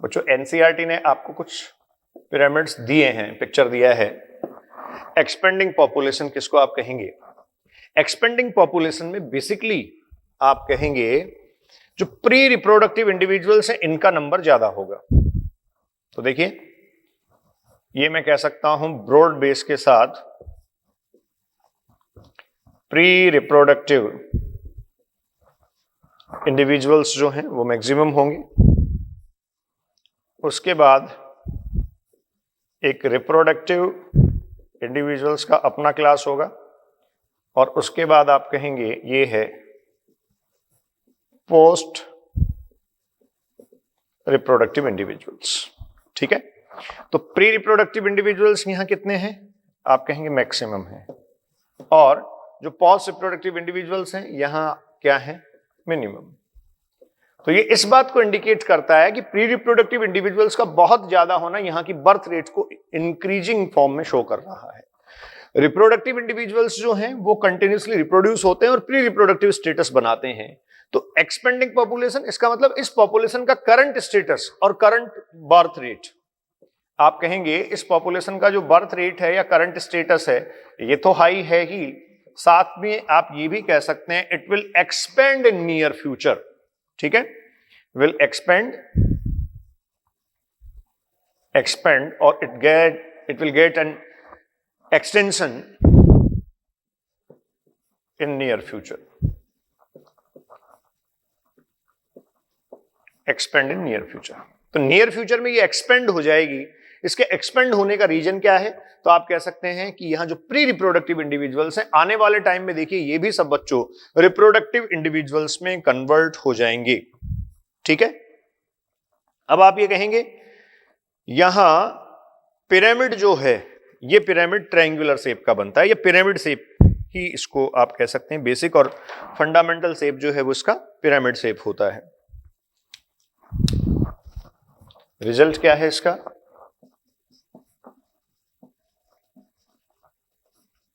बच्चों, एनसीईआरटी ने आपको कुछ पिरामिड्स दिए हैं, पिक्चर दिया है। एक्सपेंडिंग पॉपुलेशन किसको आप कहेंगे? एक्सपेंडिंग पॉपुलेशन में बेसिकली आप कहेंगे जो प्री रिप्रोडक्टिव इंडिविजुअल्स हैं इनका नंबर ज्यादा होगा। तो देखिए, ये मैं कह सकता हूं ब्रॉड बेस के साथ प्री रिप्रोडक्टिव इंडिविजुअल्स जो हैं वो मैक्सिमम होंगे। उसके बाद एक रिप्रोडक्टिव इंडिविजुअल्स का अपना क्लास होगा और उसके बाद आप कहेंगे ये है पोस्ट रिप्रोडक्टिव इंडिविजुअल्स। ठीक है, तो प्री रिप्रोडक्टिव इंडिविजुअल्स यहां कितने हैं? आप कहेंगे मैक्सिमम है, और जो पोस्ट रिप्रोडक्टिव इंडिविजुअल्स हैं यहां क्या है? मिनिमम। तो ये इस बात को इंडिकेट करता है कि प्री रिप्रोडक्टिव इंडिविजुअल्स का बहुत ज्यादा होना यहां की बर्थ रेट को इंक्रीजिंग फॉर्म में शो कर रहा है। रिप्रोडक्टिव इंडिविजुअल्स जो हैं वो कंटिन्यूसली रिप्रोड्यूस होते हैं और प्री रिप्रोडक्टिव स्टेटस बनाते हैं। तो एक्सपेंडिंग पॉपुलेशन, इसका मतलब इस पॉपुलेशन का करंट स्टेटस और करंट बर्थ रेट। आप कहेंगे इस पॉपुलेशन का जो बर्थ रेट है या करंट स्टेटस है ये तो हाई है ही, साथ में आप ये भी कह सकते हैं it will expand in near future. ठीक है, विल एक्सपेंड और it will get an extension in near future. Expand in near future, तो नियर फ्यूचर में ये एक्सपेंड हो जाएगी। इसके एक्सपेंड होने का रीजन क्या है? तो आप कह सकते हैं कि यहां जो प्री रिप्रोडक्टिव इंडिविजुअल्स हैं आने वाले टाइम में देखिए ये भी सब बच्चों रिप्रोडक्टिव इंडिविजुअल्स में कन्वर्ट हो जाएंगे। ठीक है, अब आप ये कहेंगे यहां पिरामिड जो है ये पिरामिड ट्रायंगुलर शेप का बनता है, या पिरामिड शेप ही इसको आप कह सकते हैं। बेसिक और फंडामेंटल शेप जो है वो इसका पिरामिड शेप होता है। रिजल्ट क्या है इसका?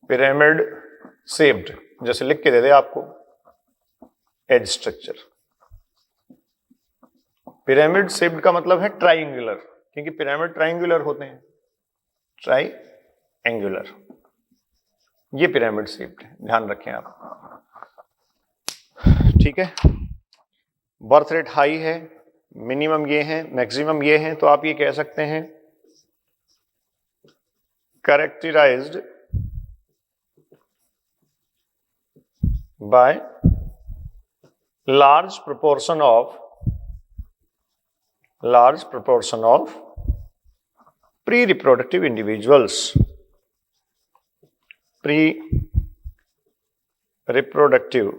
पिरामिड शेप्ड, जैसे लिख के दे दे आपको एज स्ट्रक्चर। पिरामिड शेप्ड का मतलब है ट्राइंगुलर, क्योंकि पिरामिड ट्राइंगुलर होते हैं, ट्राइंगुलर, ये पिरामिड शेप्ड है, ध्यान रखें आप। ठीक है, बर्थ रेट हाई है, मिनिमम ये है, मैक्सिमम ये है, तो आप ये कह सकते हैं characterized by large proportion of pre-reproductive individuals, pre-reproductive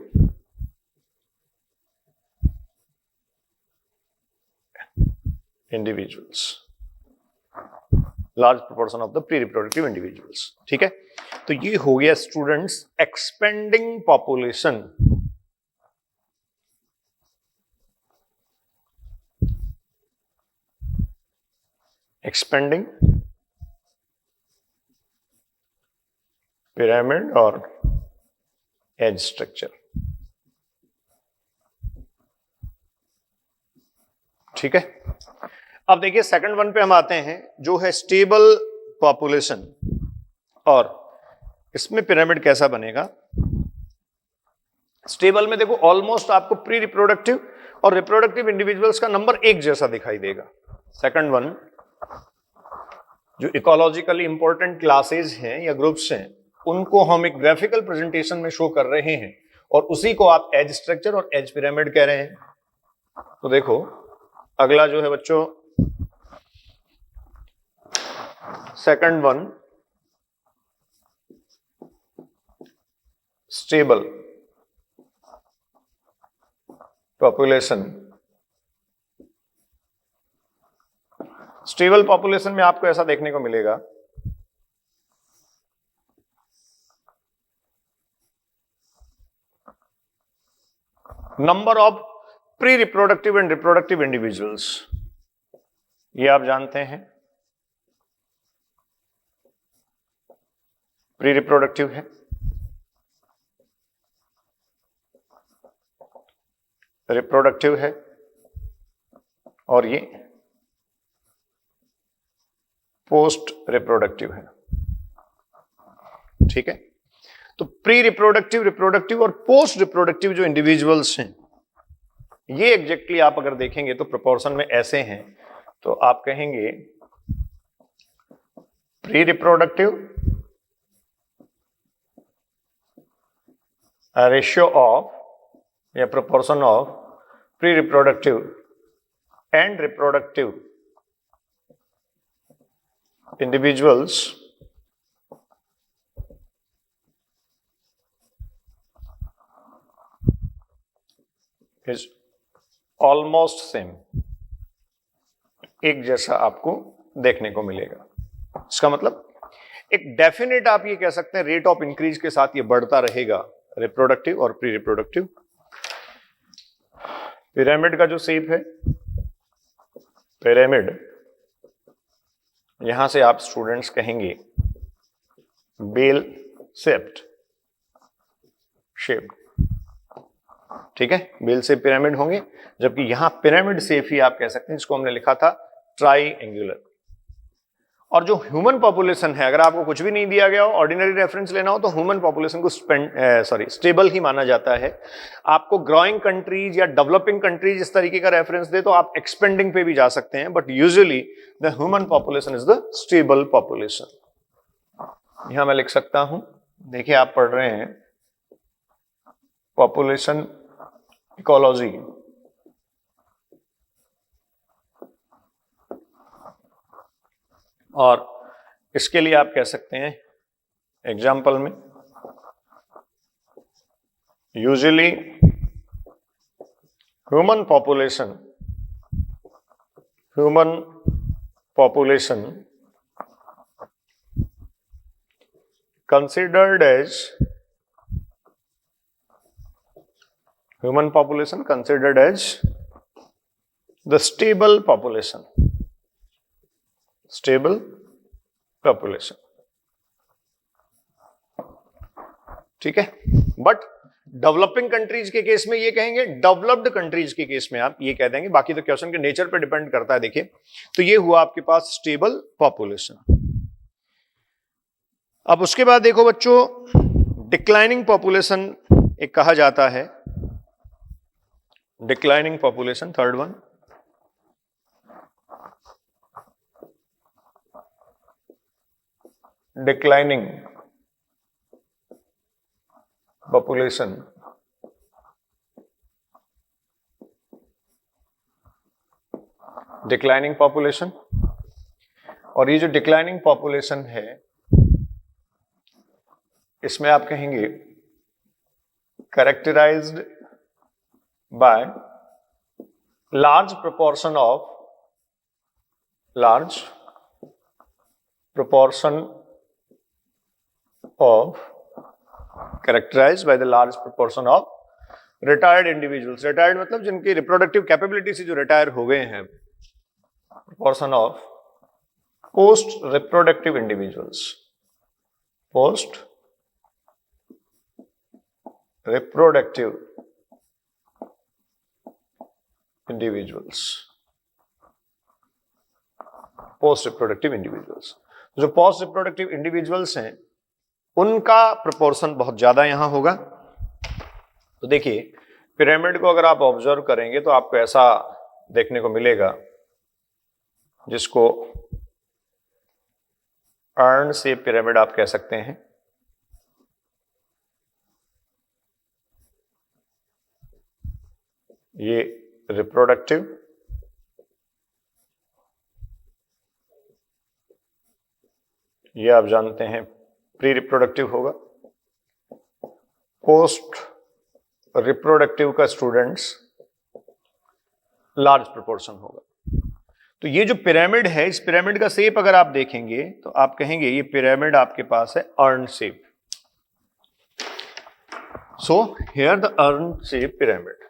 individuals, large proportion of the pre-reproductive individuals। ठीक है, तो ये हो गया students expanding population. Expanding pyramid और एज स्ट्रक्चर। ठीक है, अब देखिए सेकंड वन पे हम आते हैं, जो है स्टेबल पॉपुलेशन, और इसमें पिरामिड कैसा बनेगा। स्टेबल में देखो ऑलमोस्ट आपको प्री रिप्रोडक्टिव और रिप्रोडक्टिव इंडिविजुअल्स का नंबर एक जैसा दिखाई देगा। सेकंड वन, जो इकोलॉजिकली इंपॉर्टेंट क्लासेस हैं या ग्रुप्स हैं, उनको हम एक ग्राफिकल प्रेजेंटेशन में शो कर रहे हैं, और उसी को आप एज स्ट्रक्चर और एज पिरामिड कह रहे हैं। तो देखो अगला जो है बच्चों, second one, stable population. Stable population में आपको ऐसा देखने को मिलेगा, number of pre reproductive and reproductive individuals, ये आप जानते हैं प्री रिप्रोडक्टिव है, रिप्रोडक्टिव है, और ये पोस्ट रिप्रोडक्टिव है। ठीक है, तो प्री रिप्रोडक्टिव, रिप्रोडक्टिव और पोस्ट रिप्रोडक्टिव जो इंडिविजुअल्स हैं, ये एग्जैक्टली आप अगर देखेंगे तो प्रोपोर्शन में ऐसे हैं। तो आप कहेंगे प्री रिप्रोडक्टिव रेशियो ऑफ या proportion of pre reproductive and reproductive individuals is almost same, एक जैसा आपको देखने को मिलेगा। इसका मतलब एक डेफिनेट आप ये कह सकते हैं रेट ऑफ इंक्रीज के साथ ये बढ़ता रहेगा, रिप्रोडक्टिव और प्री रिप्रोडक्टिव। पिरामिड का जो शेप है, पिरामिड, यहां से आप स्टूडेंट्स कहेंगे बेल शेप्ड, ठीक है, बेल शेप पिरामिड होंगे, जबकि यहां पिरामिड शेप ही आप कह सकते हैं, जिसको हमने लिखा था ट्राइएंगुलर। और जो ह्यूमन पॉपुलेशन है, अगर आपको कुछ भी नहीं दिया गया हो, ऑर्डिनरी रेफरेंस लेना हो, तो ह्यूमन पॉपुलेशन को स्टेबल ही माना जाता है। आपको ग्रोइंग कंट्रीज या डेवलपिंग कंट्रीज इस तरीके का रेफरेंस दे तो आप एक्सपेंडिंग पे भी जा सकते हैं, but usually the human population is the stable population. यहां मैं लिख सकता हूं, देखिए आप पढ़ रहे हैं पॉपुलेशन इकोलॉजी, और इसके लिए आप कह सकते हैं एग्जाम्पल में, usually human population considered as the stable population, ठीक है। बट डेवलपिंग कंट्रीज के केस में ये कहेंगे, डेवलप्ड कंट्रीज के केस में आप ये कह देंगे, बाकी तो क्वेश्चन के नेचर पे डिपेंड करता है। देखिए, तो ये हुआ आपके पास स्टेबल पॉपुलेशन। अब उसके बाद देखो बच्चों, डिक्लाइनिंग पॉपुलेशन एक कहा जाता है, declining population, third one. Declining population declining population, और ये जो डिक्लाइनिंग पॉपुलेशन है इसमें आप कहेंगे कैरेक्टराइज्ड बाय लार्ज proportion of characterized by the large proportion of retired individuals। retired मतलब जिनकी रिप्रोडक्टिव कैपेबिलिटी से जो रिटायर हो गए हैं, proportion of post reproductive individuals, post reproductive individuals, post reproductive individuals। जो पोस्ट रिप्रोडक्टिव इंडिविजुअल्स हैं उनका प्रोपोर्शन बहुत ज्यादा यहां होगा। तो देखिए, पिरामिड को अगर आप ऑब्जर्व करेंगे तो आपको ऐसा देखने को मिलेगा जिसको अर्न शेप पिरामिड आप कह सकते हैं। ये रिप्रोडक्टिव, ये आप जानते हैं प्री रिप्रोडक्टिव होगा, पोस्ट रिप्रोडक्टिव का स्टूडेंट्स लार्ज प्रोपोर्शन होगा। तो ये जो पिरामिड है, इस पिरामिड का शेप अगर आप देखेंगे तो आप कहेंगे ये पिरामिड आपके पास है earn shape. So here the earn shape pyramid,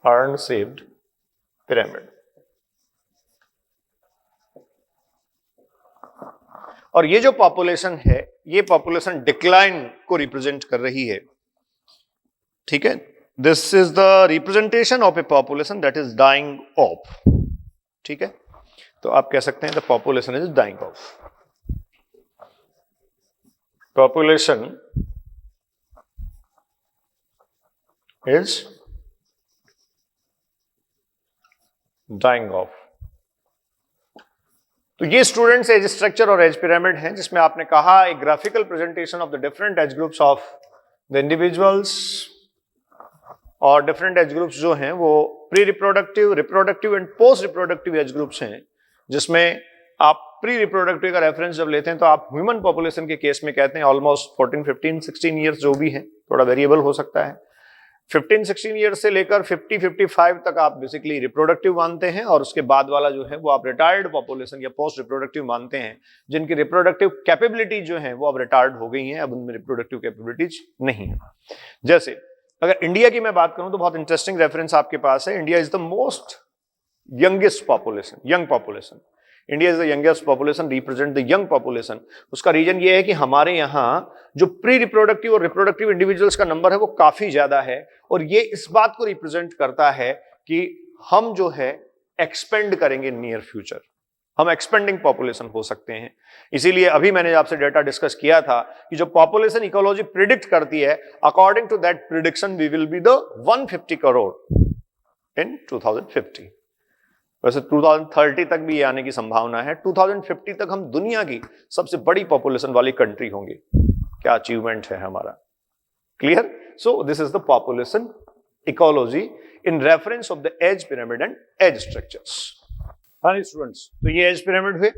earn shaped pyramid. और ये जो पॉपुलेशन है, ये पॉपुलेशन डिक्लाइन को रिप्रेजेंट कर रही है, ठीक है। This is the representation of a population that is dying off, ठीक है। तो आप कह सकते हैं the population is dying off, population is dying off. तो ये स्टूडेंट्स एज स्ट्रक्चर और एज पिरामिड हैं, जिसमें आपने कहा एक graphical presentation of the different age groups of the individuals, और डिफरेंट एज ग्रुप्स जो हैं वो pre reproductive, reproductive and post reproductive age groups हैं, जिसमें आप प्री रिप्रोडक्टिव का रेफरेंस जब लेते हैं तो आप ह्यूमन पॉपुलेशन के केस में कहते हैं ऑलमोस्ट 14, 15, 16 ईयर्स जो भी है, थोड़ा वेरिएबल हो सकता है। 15, 16 ईयर्स से लेकर 50, 55 तक आप बेसिकली रिप्रोडक्टिव मानते हैं, और उसके बाद वाला जो है वो आप रिटायर्ड पॉपुलेशन या पोस्ट रिप्रोडक्टिव मानते हैं, जिनकी रिप्रोडक्टिव कैपेबिलिटी जो है वो अब रिटायर्ड हो गई हैं, अब उनमें रिप्रोडक्टिव कैपेबिलिटीज नहीं है। जैसे अगर इंडिया की मैं बात करूं तो बहुत इंटरेस्टिंग रेफरेंस आपके पास है। India is the most youngest population, young population. India is the youngest population, represent the young population. उसका रीजन ये है कि हमारे यहाँ जो प्री रिप्रोडक्टिव और रिप्रोडक्टिव इंडिविजुअल्स का नंबर है वो काफी ज्यादा है, और ये इस बात को रिप्रेजेंट करता है कि हम जो है एक्सपेंड करेंगे नियर फ्यूचर, हम एक्सपेंडिंग पॉपुलेशन हो सकते हैं। इसीलिए अभी मैंने आपसे डेटा डिस्कस किया था कि जो पॉपुलेशन इकोलॉजी प्रिडिक्ट करती है, according to that prediction we will be the 150 crore in 2050। वैसे 2030 तक भी ये आने की संभावना है। 2050 तक हम दुनिया की सबसे बड़ी पॉपुलेशन वाली कंट्री होंगे। क्या अचीवमेंट है हमारा, clear. So this is the population ecology in reference of the age pyramid and age structures. हाँ स्टूडेंट्स, तो ये एज पिरामिड हुए।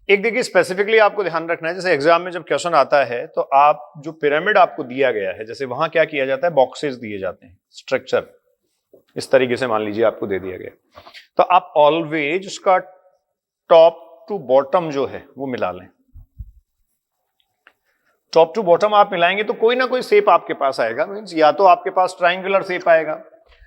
एक देखिए स्पेसिफिकली आपको ध्यान रखना है, जैसे एग्जाम में जब क्वेश्चन आता है तो आप जो पिरामिड आपको दिया गया है, जैसे वहां क्या किया जाता है, बॉक्सेस दिए जाते हैं, स्ट्रक्चर इस तरीके से मान लीजिए आपको दे दिया गया, तो आप ऑलवेज उसका टॉप टू बॉटम जो है वो मिला लें। टॉप टू बॉटम आप मिलाएंगे तो कोई ना कोई शेप आपके पास आएगा। मींस या तो आपके पास ट्राइंगुलर शेप आएगा,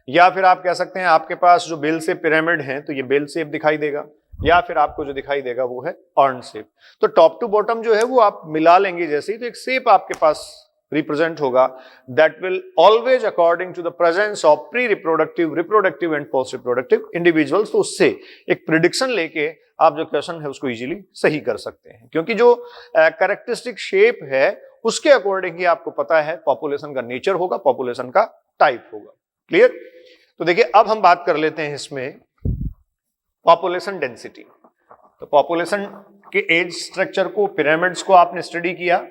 या फिर आप कह सकते हैं आपके पास जो बेल शेप पिरामिड है तो ये बेल शेप दिखाई देगा, या फिर आपको जो दिखाई देगा वो है अर्न शेप। तो टॉप टू बॉटम जो है वो आप मिला लेंगे जैसे ही, तो एक शेप आपके पास रिप्रेजेंट होगा that will always according to the presence of pre reproductive, reproductive and post reproductive individuals. तो उससे एक प्रिडिक्शन लेके आप जो क्वेश्चन है उसको इजीली सही कर सकते हैं, क्योंकि जो कैरेक्टरिस्टिक शेप है उसके अकॉर्डिंग ही आपको पता है पॉपुलेशन का नेचर होगा, पॉपुलेशन का टाइप होगा। क्लियर? तो देखिए अब हम बात कर लेते हैं इसमें पॉपुलेशन डेंसिटी। तो पॉपुलेशन के एज स्ट्रक्चर को, पिरामिड्स को आपने स्टडी किया।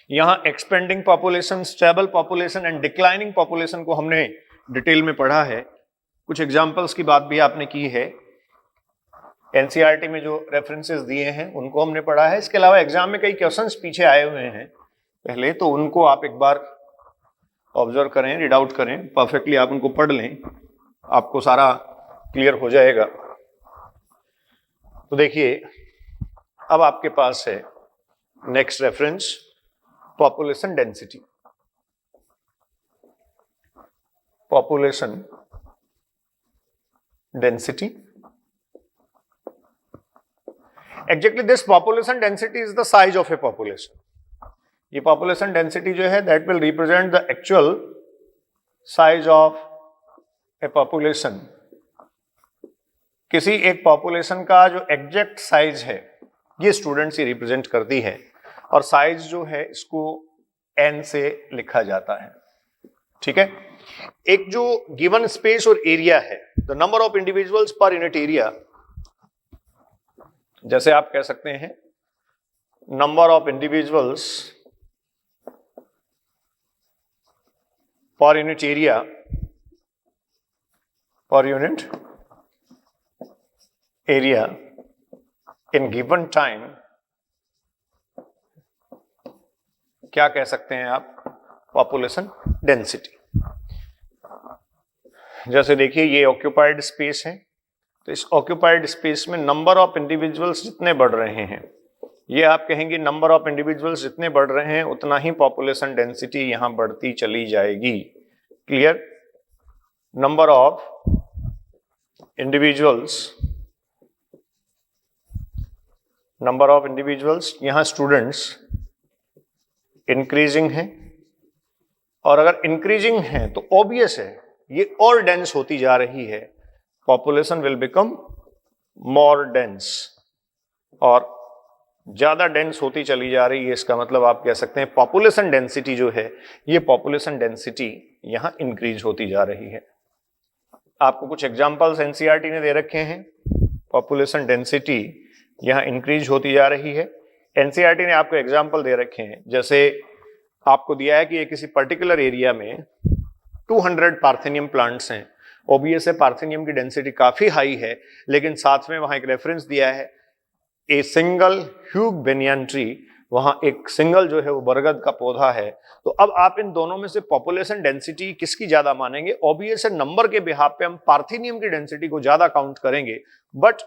यहां expanding population, stable population and declining population को हमने डिटेल में पढ़ा है। कुछ एग्जांपल्स की बात भी आपने की है, एनसीईआरटी में जो रेफरेंसेस दिए हैं उनको हमने पढ़ा है। इसके अलावा एग्जाम में कई क्वेश्चंस पीछे आए हुए हैं पहले, तो उनको आप एक बार ऑब्जर्व करें, रीड आउट करें, परफेक्टली आप उनको पढ़ लें, आपको सारा क्लियर हो जाएगा। तो देखिए अब आपके पास है next reference, population density. Population density, exactly this population density is the size of a population. ये population density जो है that will represent the actual size of a population. किसी एक population का जो exact size है ये students ही represent करती है, और size जो है इसको n से लिखा जाता है। ठीक है? एक जो given space और area है, the number of individuals per unit area, जैसे आप कह सकते हैं number of individuals per unit area, per unit area in given time, क्या कह सकते हैं आप? Population density. जैसे देखिए ये ऑक्यूपाइड स्पेस है, तो इस ऑक्यूपाइड स्पेस में नंबर ऑफ इंडिविजुअल्स जितने बढ़ रहे हैं, ये आप कहेंगे नंबर ऑफ इंडिविजुअल्स जितने बढ़ रहे हैं उतना ही पॉपुलेशन डेंसिटी यहां बढ़ती चली जाएगी। Clear? Number of individuals, number of individuals, यहां स्टूडेंट्स इंक्रीजिंग है, और अगर इंक्रीजिंग है तो ऑब्वियस है ये और डेंस होती जा रही है, population will become more dense, और ज्यादा डेंस होती चली जा रही है। इसका मतलब आप कह सकते हैं पॉपुलेशन डेंसिटी जो है, ये पॉपुलेशन डेंसिटी यहां इंक्रीज होती जा रही है। आपको कुछ एग्जांपल्स एनसीईआरटी ने दे रखे हैं, पॉपुलेशन डेंसिटी यहां इंक्रीज होती जा रही है। एनसीईआरटी ने आपको एग्जांपल दे रखे हैं, जैसे आपको दिया है कि ये किसी पर्टिकुलर एरिया में 200 पार्थेनियम प्लांट्स हैं। ऑब्वियस है पार्थेनियम की डेंसिटी काफी हाई है, लेकिन साथ में वहां एक रेफरेंस दिया है a single Hugh banyan tree, वहां एक सिंगल जो है वो बरगद का पौधा है। तो अब आप इन दोनों में से पॉपुलेशन डेंसिटी किसकी ज्यादा मानेंगे? ऑब्वियस है नंबर के बिहाफ पे हम पार्थेनियम की डेंसिटी को ज्यादा काउंट करेंगे, बट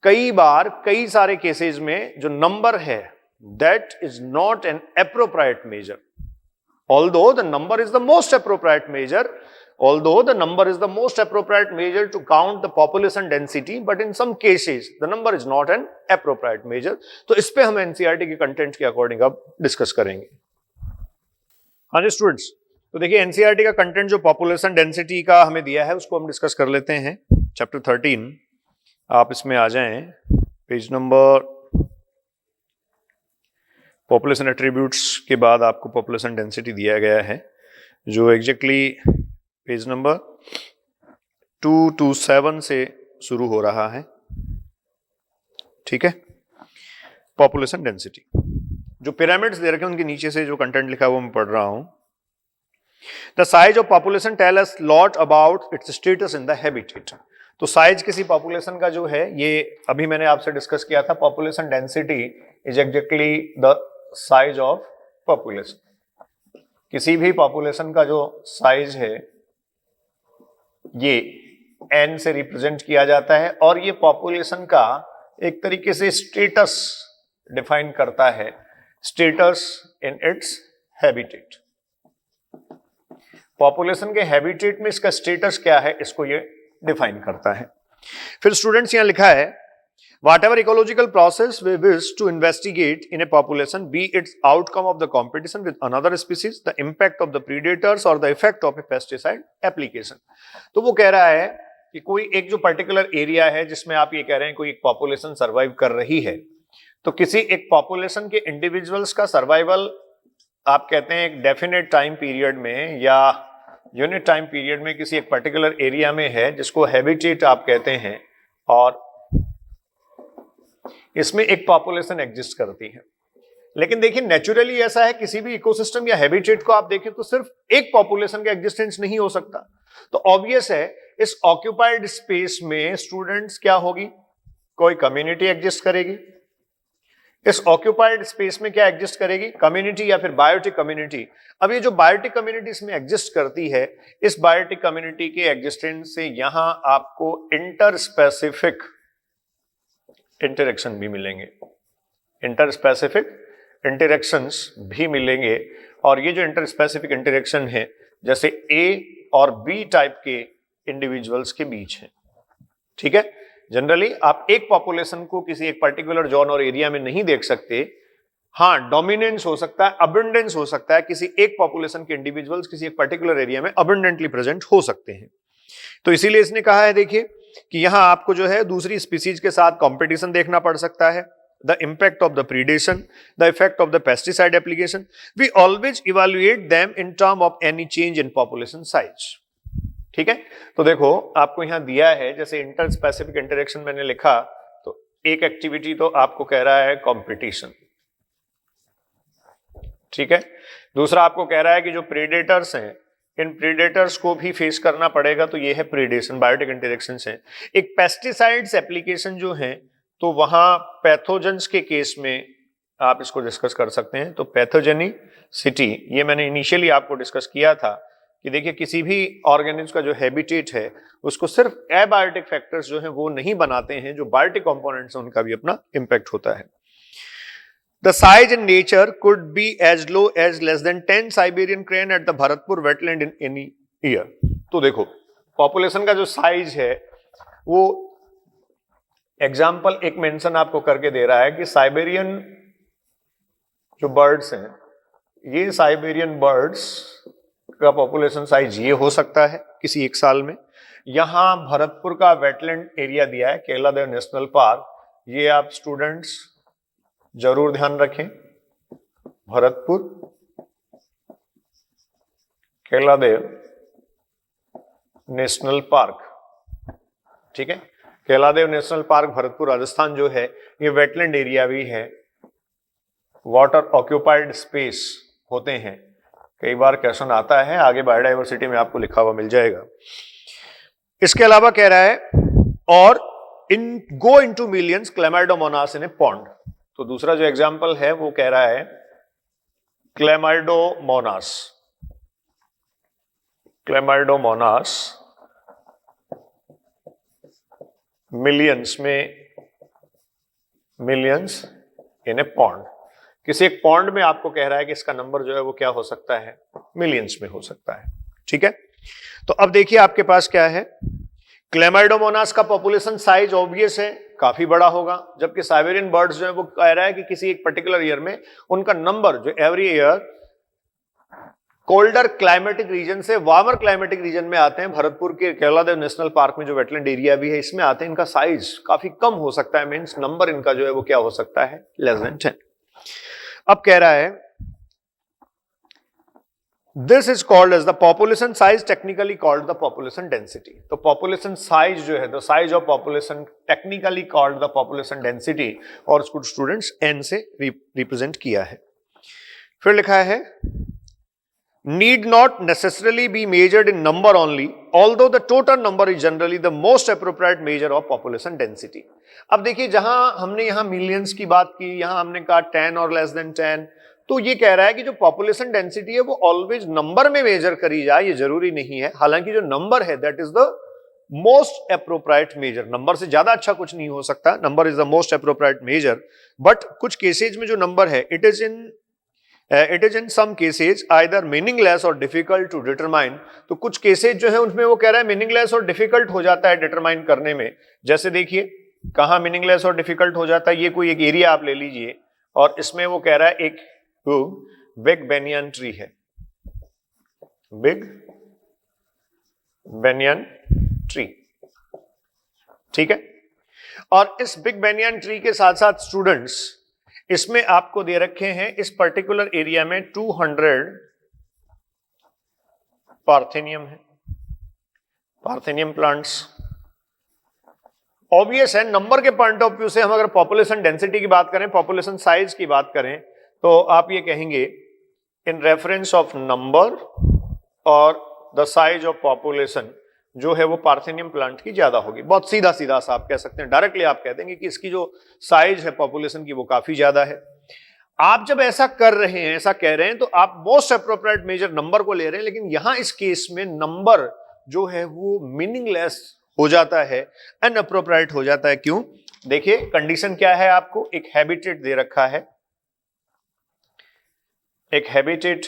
कई बार कई सारे केसेस में जो नंबर है that is not an appropriate measure, although the number is the most appropriate measure, although the number is the most appropriate measure to count the population density, but in some cases the number is not an appropriate measure. तो इस पे हम NCERT के content के according अब discuss करेंगे। हाँ जी students, तो देखिए एनसीईआरटी का कंटेंट जो पॉपुलेशन डेंसिटी का हमें दिया है उसको हम डिस्कस कर लेते हैं। चैप्टर 13, आप इसमें आ जाएं, पेज नंबर, पॉपुलेशन एट्रीब्यूट्स के बाद आपको पॉपुलेशन डेंसिटी दिया गया है, जो एग्जैक्टली पेज नंबर 227 से शुरू हो रहा है। ठीक है? पॉपुलेशन डेंसिटी, जो पिरामिड्स दे रखे हैं उनके नीचे से जो कंटेंट लिखा है वो मैं पढ़ रहा हूं। The size of population tell us lot about its status in the habitat. तो साइज किसी पॉपुलेशन का जो है, ये अभी मैंने आपसे डिस्कस किया था, population density is exactly the size of population. किसी भी पॉपुलेशन का जो साइज है ये n से रिप्रेजेंट किया जाता है, और ये पॉपुलेशन का एक तरीके से स्टेटस डिफाइन करता है, status in its habitat. Population के हैबिटेट में इसका स्टेटस क्या है, इसको ये डिफाइन करता है। फिर स्टूडेंट्स यहां लिखा है whatever ecological process we wish to investigate in a population, be its outcome of the competition with another species, the impact of the predators or the effect of a pesticide application। तो वो कह रहा है कि कोई एक जो particular area है जिसमें आप ये कह रहे हैं कोई एक पॉपुलेशन सर्वाइव कर रही है, तो किसी एक पॉपुलेशन के इंडिविजुअल्स का सर्वाइवल आप कहते हैं एक डेफिनेट टाइम पीरियड में या यूनिट टाइम पीरियड में किसी एक पर्टिकुलर एरिया में है जिसको हैबिटेट आप कहते हैं, और इसमें एक पॉपुलेशन एग्जिस्ट करती है। लेकिन देखिए नेचुरली ऐसा है, किसी भी इकोसिस्टम या हैबिटेट को आप देखें तो सिर्फ एक पॉपुलेशन का एग्जिस्टेंस नहीं हो सकता। तो ऑब्वियस है इस ऑक्यूपाइड स्पेस में स्टूडेंट्स क्या होगी, कोई कम्युनिटी एग्जिस्ट करेगी। इस ऑक्यूपाइड स्पेस में क्या एग्जिस्ट करेगी, कम्युनिटी या फिर बायोटिक कम्युनिटी। अब ये जो बायोटिक कम्युनिटी इसमें एग्जिस्ट करती है, इस बायोटिक कम्युनिटी के एग्जिस्टेंस से यहां आपको इंटर स्पेसिफिक इंटरेक्शन भी मिलेंगे, इंटर स्पेसिफिक इंटरेक्शंस भी मिलेंगे। और ये जो इंटर स्पेसिफिक इंटरेक्शन है जैसे ए और बी टाइप के इंडिविजुअल्स के बीच है, ठीक है। जनरली आप एक पॉपुलेशन को किसी एक पर्टिकुलर जोन और एरिया में नहीं देख सकते। हाँ, डोमिनेंस हो सकता है, अबंडेंस हो सकता है, किसी एक पॉपुलेशन के इंडिविजुअल्स किसी एक पर्टिकुलर एरिया में अबंडेंटली प्रेजेंट हो सकते हैं। तो इसीलिए इसने कहा है देखिए कि यहां आपको जो है दूसरी स्पीसीज के साथ कंपटीशन देखना पड़ सकता है। The impact of the predation, the effect of the pesticide application, we always evaluate them in term of any change in population size. ठीक है, तो देखो आपको यहां दिया है जैसे इंटर स्पेसिफिक इंटरेक्शन मैंने लिखा, तो एक एक्टिविटी तो आपको कह रहा है कंपटीशन, ठीक है। दूसरा आपको कह रहा है कि जो प्रेडेटर्स हैं इन प्रीडेटर्स को भी फेस करना पड़ेगा, तो ये है प्रीडेशन, बायोटिक इंटरेक्शन है। एक पेस्टिसाइड्स एप्लीकेशन जो है तो वहां पैथोजेंस के केस में आप इसको डिस्कस कर सकते हैं। तो पैथोजेनिसिटी ये मैंने इनिशियली आपको डिस्कस किया था कि देखिए किसी भी ऑर्गेनिज्म का जो हैबिटेट है उसको सिर्फ एबायोटिक फैक्टर्स जो है वो नहीं बनाते हैं, जो बायोटिक कंपोनेंट्स हैं उनका भी अपना इंपैक्ट होता है। The size in nature could be as low as less than 10 Siberian crane at the Bharatpur wetland in any year। तो देखो पॉपुलेशन का जो साइज है वो एग्जाम्पल एक मेंशन आपको करके दे रहा है कि साइबेरियन जो बर्ड्स हैं, ये साइबेरियन बर्ड्स का पॉपुलेशन साइज ये हो सकता है किसी एक साल में। यहां भरतपुर का वेटलैंड एरिया दिया है, केलादेव नेशनल पार्क, ये आप स्टूडेंट्स जरूर ध्यान रखें। भरतपुर केलादेव नेशनल पार्क, ठीक है। केलादेव नेशनल पार्क भरतपुर राजस्थान जो है ये वेटलैंड एरिया भी है, वाटर ऑक्यूपाइड स्पेस होते हैं। कई बार क्वेश्चन आता है, आगे बायोडाइवर्सिटी में आपको लिखा हुआ मिल जाएगा। इसके अलावा कह रहा है और in go into millions Chlamydomonas in a pond. तो दूसरा जो एग्जाम्पल है वो कह रहा है क्लेमाइडोमोनास, क्लेमाइडोमोनास मिलियंस में, मिलियंस इन ए पॉन्ड। किसी एक पॉन्ड में आपको कह रहा है कि इसका नंबर जो है वो क्या हो सकता है, मिलियंस में हो सकता है, ठीक है। तो अब देखिए आपके पास क्या है, क्लेमाइडोमोनास का पॉपुलेशन साइज ऑब्वियस है काफी बड़ा होगा, जबकि साइबेरियन बर्ड्स जो है वो कह रहा है कि किसी एक पर्टिकुलर ईयर में उनका नंबर जो every year colder climatic reason से वार्मर क्लाइमेटिक रीजन में आते हैं। भरतपुर के केलादेव नेशनल पार्क में जो वेटलैंड एरिया भी है इसमें आते हैं, इनका साइज काफी कम हो सकता है, मींस नंबर इनका जो है वो क्या हो सकता है, लेस देन 10। अब कह रहा है this is called as the population size, technically called the population density. तो पॉपुलेशन साइज जो है, the size of population technically called the population density, और उसको स्टूडेंट्स एन से रिप्रेजेंट किया है। फिर लिखा है need not necessarily be measured in number only, although the total number is generally the most appropriate measure of population density। अब देखिए जहां हमने यहां मिलियंस की बात की, यहां हमने कहा 10 और लेस देन 10, तो ये कह रहा है कि जो पॉपुलेशन डेंसिटी है वो ऑलवेज नंबर में मेजर करी जाए, ये जरूरी नहीं है। हालांकि जो नंबर है that is the most appropriate measure, number से ज्यादा अच्छा कुछ नहीं हो सकता, number is the most appropriate measure. But कुछ केसेज में जो नंबर है it is in it is in some cases either meaningless और डिफिकल्ट टू डिटरमाइन। तो कुछ केसेज जो है उनमें वो कह रहा है मीनिंगलेस और डिफिकल्ट हो जाता है डिटरमाइन करने में। जैसे देखिए कहां मीनिंगलेस और डिफिकल्ट हो जाता है, ये कोई एक एरिया आप ले लीजिए और इसमें वो कह रहा है एक बिग बेनियन ट्री है, बिग बेनियन ट्री, ठीक है। और इस बिग बेनियन ट्री के साथ साथ स्टूडेंट्स इसमें आपको दे रखे हैं इस पर्टिकुलर एरिया में 200 पार्थेनियम है, पार्थेनियम प्लांट्स। ऑब्वियस है नंबर के पॉइंट ऑफ व्यू से हम अगर पॉपुलेशन डेंसिटी की बात करें, पॉपुलेशन साइज की बात करें, तो आप ये कहेंगे इन रेफरेंस ऑफ नंबर और द साइज ऑफ पॉपुलेशन जो है वो पार्थेनियम प्लांट की ज्यादा होगी। बहुत सीधा सीधा सा आप कह सकते हैं, डायरेक्टली आप कह देंगे कि इसकी जो साइज है पॉपुलेशन की वो काफी ज्यादा है। आप जब ऐसा कर रहे हैं, ऐसा कह रहे हैं, तो आप मोस्ट अप्रोप्रिएट मेजर नंबर को ले रहे हैं, लेकिन यहां इस केस में नंबर जो है वो मीनिंगलेस हो जाता है, अनअप्रोप्रिएट हो जाता है। क्यों? देखिए कंडीशन क्या है, आपको एक हैबिटेट दे रखा है, एक हैबिटेट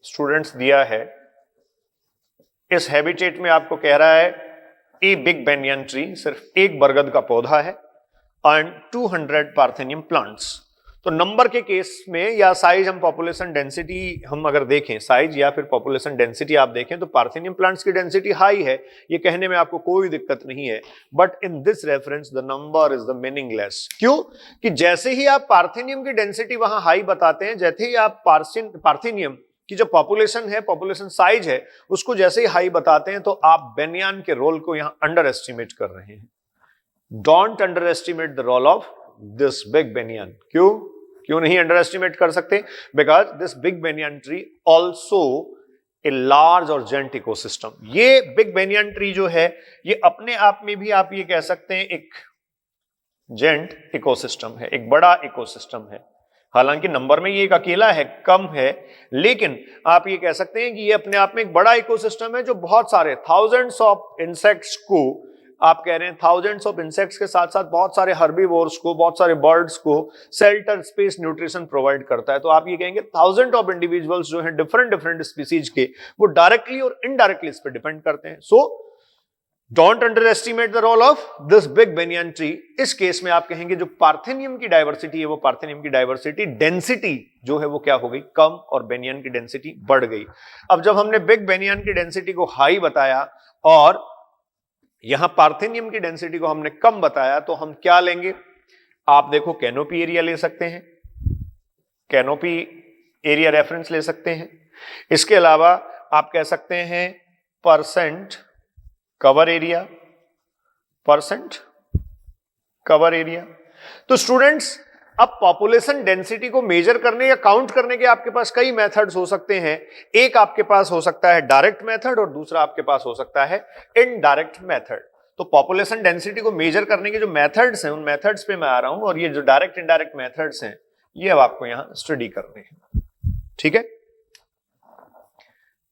स्टूडेंट्स दिया है। इस हैबिटेट में आपको कह रहा है ए बिग बेनियन ट्री, सिर्फ एक बरगद का पौधा है, एंड 200 पार्थेनियम प्लांट्स। तो नंबर के केस में या साइज हम पॉपुलेशन डेंसिटी हम अगर देखें, साइज या फिर पॉपुलेशन डेंसिटी आप देखें, तो पार्थेनियम प्लांट्स की डेंसिटी हाई है, ये कहने में आपको कोई दिक्कत नहीं है। But in this reference the number is the meaningless. क्यों? कि जैसे ही आप पार्थेनियम की डेंसिटी वहां हाई बताते हैं, जैसे ही आप पार्थेनियम की जो पॉपुलेशन है, पॉपुलेशन साइज है, उसको जैसे ही हाई बताते हैं, तो आप बेनियन के रोल को यहां अंडर एस्टिमेट कर रहे हैं। Don't under estimate the role of this big banyan. क्यों नहीं अंडर एस्टिमेट कर सकते? Because this big banyan tree also a large और जेंट इकोसिस्टम। ये बिग बेनियन ट्री जो है ये अपने आप में भी आप ये कह सकते हैं एक जेंट इकोसिस्टम है, एक बड़ा इकोसिस्टम है। हालांकि नंबर में ये एक अकेला है, कम है, लेकिन आप ये कह सकते हैं कि ये अपने आप में एक बड़ा इकोसिस्टम है जो बहुत सारे थाउजेंड्स ऑफ इंसेक्ट्स को, आप कह रहे हैं थाउजेंड्स ऑफ इंसेक्ट्स के साथ साथ बहुत सारे हर्बीवोर्स को, बहुत सारे बर्ड्स को शेल्टर, स्पेस, न्यूट्रिशन प्रोवाइड करता है। तो आप ये कहेंगे थाउजेंड ऑफ इंडिविजुअल्स जो हैं डिफरेंट डिफरेंट स्पीसीज के, वो डायरेक्टली और इनडायरेक्टली इस पर डिपेंड करते हैं। So don't under estimate the role of this big banyan tree. इस केस में आप कहेंगे जो पार्थेनियम की डाइवर्सिटी है, वो पार्थेनियम की डाइवर्सिटी डेंसिटी जो है वो क्या हो गई, कम, और बेनियन की डेंसिटी बढ़ गई। अब जब हमने बिग बेनियन की डेंसिटी को हाई बताया और यहां पार्थेनियम की डेंसिटी को हमने कम बताया, तो हम क्या लेंगे? आप देखो कैनोपी एरिया ले सकते हैं, कैनोपी एरिया रेफरेंस ले सकते हैं। इसके अलावा आप कह सकते हैं percent cover area, percent cover area. तो स्टूडेंट्स अब पॉपुलेशन डेंसिटी को मेजर करने या काउंट करने के आपके पास कई मेथड्स हो सकते हैं। एक आपके पास हो सकता है डायरेक्ट मेथड और दूसरा आपके पास हो सकता है इनडायरेक्ट मेथड। तो पॉपुलेशन डेंसिटी को मेजर करने के जो मेथड्स हैं, उन मेथड्स पे मैं आ रहा हूं, और ये जो डायरेक्ट इनडायरेक्ट मेथड्स हैं ये अब आपको यहां स्टडी करने हैं, ठीक है।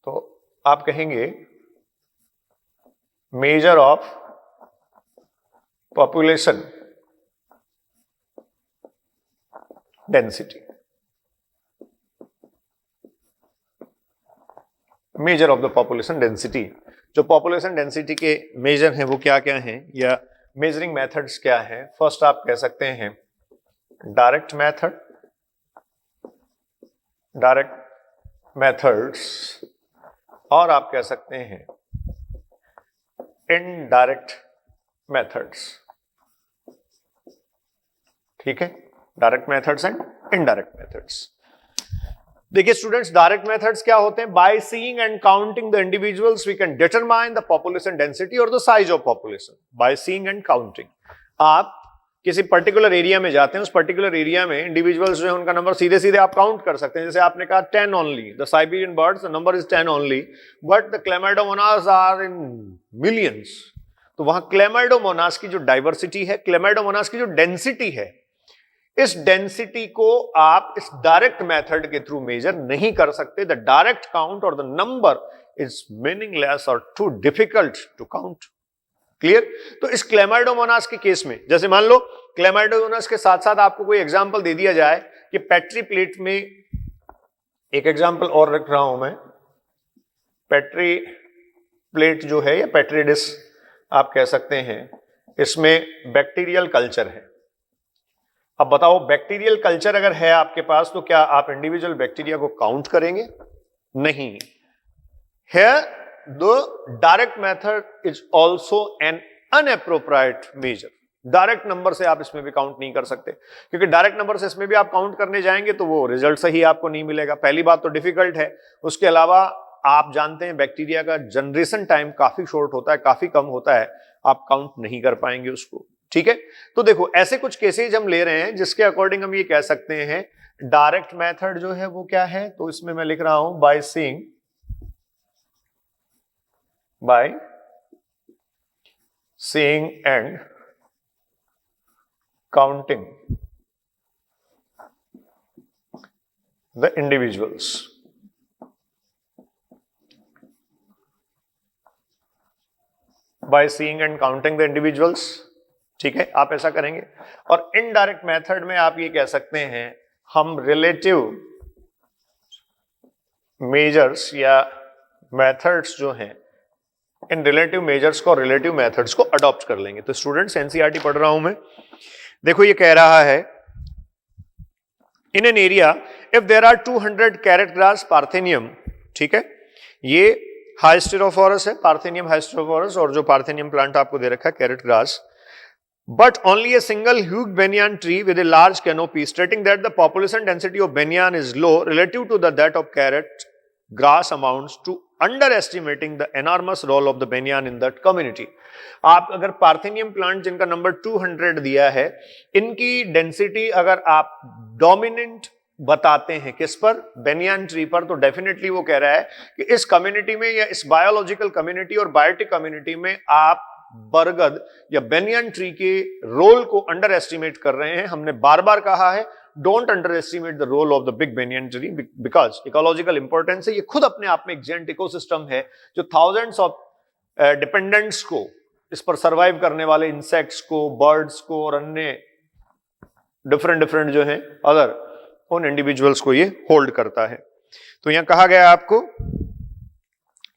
तो आप कहेंगे measure of population density, measure of the population density. जो पॉपुलेशन डेंसिटी के मेजर हैं वो क्या क्या हैं, या मेजरिंग मेथड्स क्या हैं? फर्स्ट आप कह सकते हैं डायरेक्ट मेथड, डायरेक्ट मेथड्स, और आप कह सकते हैं इनडायरेक्ट मेथड्स, ठीक है। Direct methods and indirect methods. देखिए स्टूडेंट्स, डायरेक्ट मेथड्स क्या होते हैं? By seeing and counting the individuals we can determine the population density और the size of population by seeing and counting. आप किसी पर्टिकुलर एरिया में जाते हैं, उस पर्टिकुलर एरिया में इंडिविजुअल्स जो है उनका नंबर सीधे सीधे आप काउंट कर सकते हैं। जैसे आपने कहा 10 only, the Siberian birds the number is 10 only, but the chlamydomonas are in millions. तो वहां क्लेमाइडोमोनास की जो डाइवर्सिटी है, क्लेमाइडोमोनास की जो डेंसिटी है, इस डेंसिटी को आप इस डायरेक्ट मेथड के थ्रू मेजर नहीं कर सकते। द डायरेक्ट काउंट और द नंबर इज मीनिंगलेस और too difficult to count. Clear? तो इस क्लेमाइडोमोनास के केस में, जैसे मान लो क्लेमाइडोमोनास के साथ साथ आपको कोई एग्जांपल दे दिया जाए कि पेट्री प्लेट में एक एग्जाम्पल और रख रहा हूं मैं, पेट्री प्लेट जो है या पेट्री डिश आप कह सकते हैं, इसमें बैक्टीरियल कल्चर है। अब बताओ, बैक्टीरियल कल्चर अगर है आपके पास तो क्या आप इंडिविजुअल बैक्टीरिया को काउंट करेंगे? नहीं। Here the direct method is also an unappropriate measure. Direct number से आप इसमें भी काउंट नहीं कर सकते, क्योंकि डायरेक्ट नंबर से इसमें भी आप काउंट करने जाएंगे तो वो रिजल्ट सही आपको नहीं मिलेगा। पहली बात तो डिफिकल्ट है, उसके अलावा आप जानते हैं बैक्टीरिया का जनरेशन टाइम काफी शॉर्ट होता है, काफी कम होता है, आप काउंट नहीं कर पाएंगे उसको। ठीक है, तो देखो ऐसे कुछ केसेज हम ले रहे हैं जिसके अकॉर्डिंग हम ये कह सकते हैं डायरेक्ट मेथड जो है वो क्या है, तो इसमें मैं लिख रहा हूं bye seeing and counting the individuals. By seeing and counting the individuals, ठीक है, आप ऐसा करेंगे। और इनडायरेक्ट मेथड में आप ये कह सकते हैं हम रिलेटिव मेजर्स या मेथड्स जो हैं, इन रिलेटिव मेजर्स को, रिलेटिव मेथड्स को अडॉप्ट कर लेंगे। तो स्टूडेंट्स, एनसीईआरटी पढ़ रहा हूं मैं, देखो ये कह रहा है in an area if there are 200 carrot grass parthenium, ठीक है, ये हाइस्टेरोफोरस है, पार्थेनियम हाइस्टेरोफोरस, और जो पार्थेनियम प्लांट आपको दे रखा है carrot grass, but only a single huge banyan tree with a large canopy, stating that the population density of banyan is low relative to that of carrot grass amounts to underestimating the enormous role of the banyan in that community. आप अगर parthenium plant जिनका number 200 दिया है, इनकी density अगर आप dominant बताते हैं किस पर, बेनियान ट्री पर, तो डेफिनेटली वो कह रहा है कि इस कम्युनिटी में या इस बायोलॉजिकल कम्युनिटी और बायोटिक कम्युनिटी में आप बरगद या बेनियन ट्री के रोल को अंडर एस्टिमेट कर रहे हैं। हमने बार बार कहा है don't under estimate the role of the big banyan tree because ecological importance है। ये खुद अपने आप में एक जेंट इकोसिस्टम है जो थाउजेंड्स ऑफ डिपेंडेंट्स को, इस पर सर्वाइव करने वाले इंसेक्ट्स को, बर्ड्स को और अन्य डिफरेंट जो हैं अदर, उन इंडिविजुअल्स को ये होल्ड करता है। तो यहां कहा गया आपको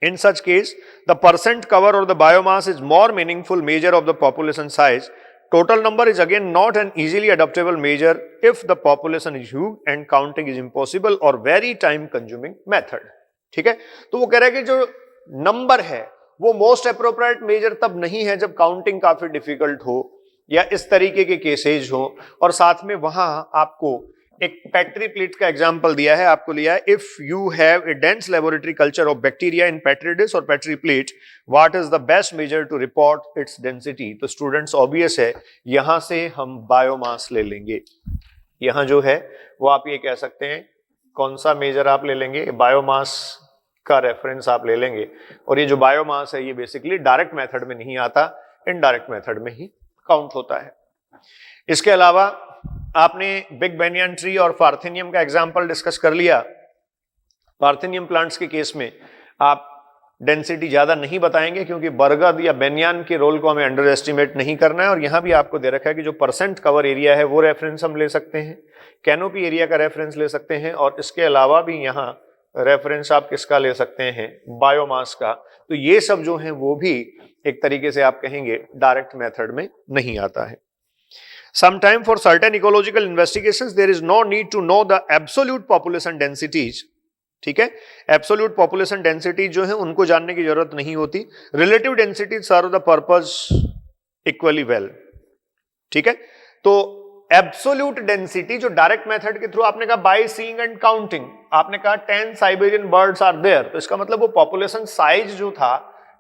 in such case the percent cover or the biomass is more meaningful measure of the population size. Total number is again not an easily adaptable measure if the population is huge and counting is impossible or very time consuming method. ठीक है, तो वो कह रहा है कि जो number है वो मोस्ट अप्रोप्रिएट मेजर तब नहीं है जब काउंटिंग काफी डिफिकल्ट हो या इस तरीके के केसेज हो, और साथ में वहां आपको एक पेट्री प्लेट का एग्जांपल दिया है, आपको लिया है if you have a dense laboratory culture of bacteria in petri dish और petri plate, what is the best measure to report its density. तो स्टूडेंट्स ऑब्वियस है, यहां से हम बायोमास ले लेंगे। यहां जो है वो आप ये कह सकते हैं कौन सा मेजर आप ले लेंगे, बायोमास का रेफरेंस आप ले लेंगे। और ये जो बायोमास है ये बेसिकली डायरेक्ट मेथड में नहीं आता, इनडायरेक्ट मेथड में ही काउंट होता है। इसके अलावा आपने बिग बेनियन ट्री और पार्थेनियम का एग्जांपल डिस्कस कर लिया। पार्थेनियम प्लांट्स के केस में आप डेंसिटी ज्यादा नहीं बताएंगे क्योंकि बरगद या बेनियान के रोल को हमें अंडर एस्टिमेट नहीं करना है। और यहां भी आपको दे रखा है कि जो परसेंट कवर एरिया है वो रेफरेंस हम ले सकते हैं, कैनोपी एरिया का रेफरेंस ले सकते हैं, और इसके अलावा भी यहाँ रेफरेंस आप किसका ले सकते हैं, बायोमास का। तो ये सब जो है वो भी एक तरीके से आप कहेंगे डायरेक्ट मेथड में नहीं आता है। Sometime for certain ecological investigations there is no need to know the absolute population densities, ठीक है, एब्सोल्यूट पॉपुलेशन डेंसिटी जो है उनको जानने की जरूरत नहीं होती। Relative density serve the purpose equally well, ठीक है। तो एब्सोल्यूट डेंसिटी जो डायरेक्ट मेथड के थ्रू आपने कहा बाय सीइंग एंड काउंटिंग, आपने कहा 10 साइबेरियन बर्ड्स आर देयर, तो इसका मतलब वो पॉपुलेशन साइज जो था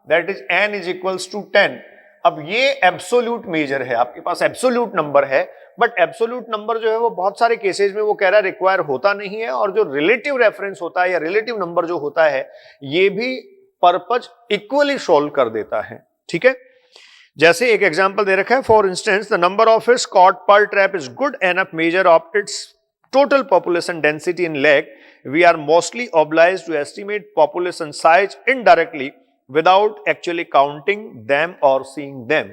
that is n is equals to 10। अब ये एब्सोल्यूट मेजर है, आपके पास एब्सोल्यूट नंबर है, बट एब्सोल्यूट नंबर जो है वो बहुत सारे केसेस में वो कह रहा है रिक्वायर होता नहीं है, और जो रिलेटिव रेफरेंस होता है या रिलेटिव नंबर जो होता है ये भी पर्पज इक्वली सॉल्व कर देता है, ठीक है। जैसे एक एग्जांपल दे रखा है, for instance the number of fish caught per trap is good enough measure of its total population density in lake, we are mostly obliged to estimate population size indirectly without actually counting them or seeing them,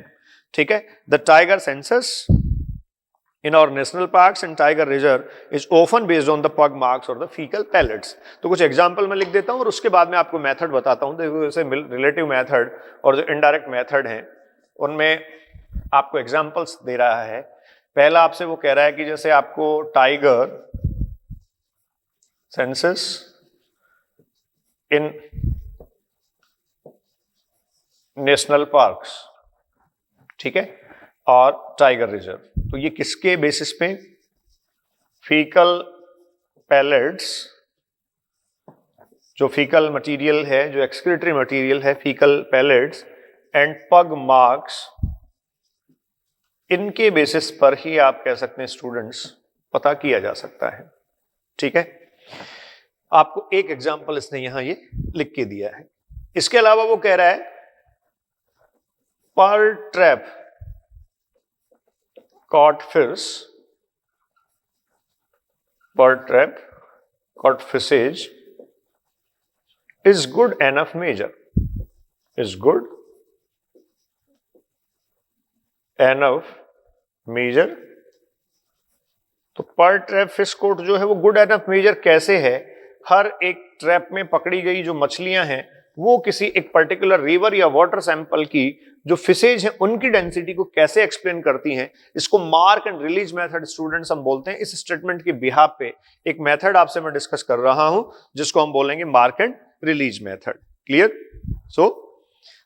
ठीक है। The tiger census in our national parks and tiger reserve is often based on the pug marks or the fecal pellets। तो कुछ example मैं लिख देता हूँ और उसके बाद में आपको मेथड बताता हूँ। देखो जैसे रिलेटिव मेथड और जो इनडायरेक्ट मेथड हैं उनमें आपको एग्जाम्पल्स दे रहा है। पहला आपसे वो कह रहा है कि जैसे आपको टाइगर सेंसस इन नेशनल पार्क्स, ठीक है, और टाइगर रिजर्व, तो ये किसके बेसिस पे? फीकल पैलेट्स, जो फीकल मटेरियल है, जो एक्सक्रीटरी मटेरियल है, faecal pellets and pug marks, इनके बेसिस पर ही आप कह सकते हैं स्टूडेंट्स पता किया जा सकता है। ठीक है, आपको एक एग्जांपल इसने यहां ये लिख के दिया है। इसके अलावा वो कह रहा है पर trap caught fish, per trap caught fishage is good enough measure, is good enough measure। तो पर ट्रैप फिश कोट जो है वो गुड एनफ मेजर कैसे है? हर एक ट्रैप में पकड़ी गई जो मछलियां हैं वो किसी एक पर्टिकुलर रिवर या वाटर सैंपल की जो फिशेज है उनकी डेंसिटी को कैसे एक्सप्लेन करती हैं, इसको mark and release method students हम बोलते हैं। इस स्टेटमेंट के बिहाफ पे एक मेथड आपसे मैं डिस्कस कर रहा हूं जिसको हम बोलेंगे mark and release method. Clear? So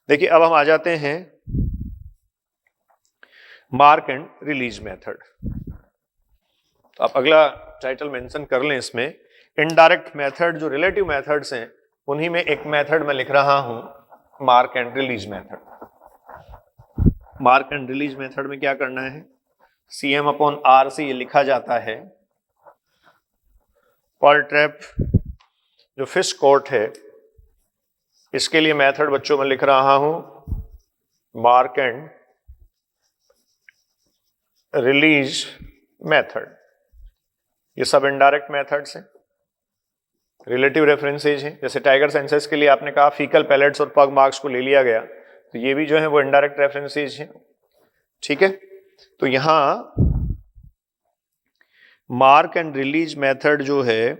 देखिए अब हम आ जाते हैं मार्क एंड रिलीज मेथड। तो आप अगला टाइटल मेंशन कर लें इसमें। इनडायरेक्ट मेथड जो रिलेटिव मेथड्स हैं उन्हीं में एक मेथड मैं लिख रहा हूं mark and release method. Mark and release method में क्या करना है? CM/R से ये लिखा जाता है पर ट्रैप जो फिश कोट है इसके लिए मेथड बच्चों में लिख रहा हूं मार्क एंड रिलीज मेथड। ये सब इनडायरेक्ट मेथड्स हैं, रिलेटिव रेफरेंसेज हैं। जैसे टाइगर सेंसस के लिए आपने कहा फीकल पैलेट्स और पग मार्क्स को ले लिया गया, तो ये भी जो है वो इनडायरेक्ट रेफरेंसेज हैं। ठीक है, तो यहां मार्क एंड रिलीज मेथड जो है,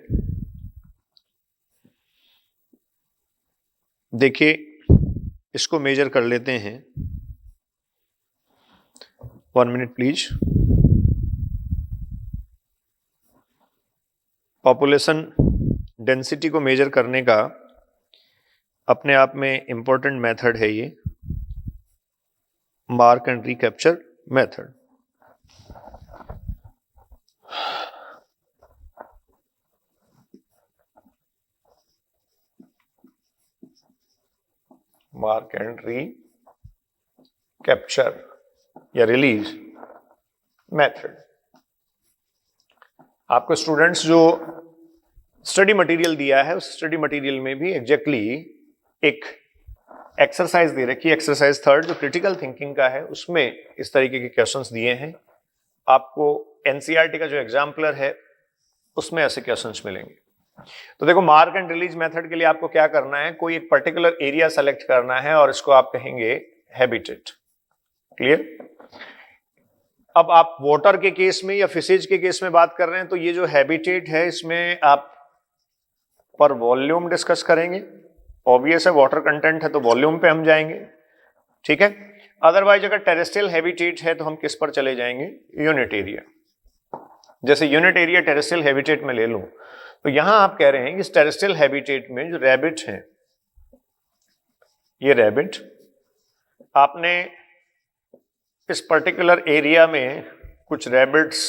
देखिए इसको मेजर कर लेते हैं। 1 मिनट प्लीज। पॉपुलेशन डेंसिटी को मेजर करने का अपने आप में इंपॉर्टेंट मेथड है ये mark and recapture method. Mark and recapture या रिलीज मेथड। आपको स्टूडेंट्स जो स्टडी मटेरियल दिया है उस स्टडी मटेरियल में भी एग्जैक्टली एक एक्सरसाइज दे रखी है, एक्सरसाइज 3 जो क्रिटिकल थिंकिंग का है, उसमें इस तरीके के क्वेश्चंस दिए हैं। आपको एनसीईआरटी का जो एग्जाम्पलर है उसमें ऐसे क्वेश्चंस मिलेंगे। तो देखो मार्क एंड रिलीज मेथड के लिए आपको क्या करना है, कोई एक पर्टिकुलर एरिया सेलेक्ट करना है और इसको आप कहेंगे हैबिटेट। क्लियर? अब आप वाटर के केस में या फिशेज के केस में बात कर रहे हैं तो ये जो हैबिटेट है इसमें आप पर वॉल्यूम डिस्कस करेंगे। ऑब्वियस है वाटर कंटेंट है तो वॉल्यूम पे हम जाएंगे। ठीक है, अदरवाइज अगर टेरेस्ट्रियल हैबिटेट है तो हम किस पर चले जाएंगे? Unit area. जैसे यूनिट एरिया टेरेस्ट्रियल हैबिटेट में ले लूं तो यहां आप कह रहे हैं कि इस टेरेस्ट्रियल हैबिटेट में जो रैबिट है, ये रैबिट आपने इस पर्टिकुलर एरिया में कुछ रैबिट्स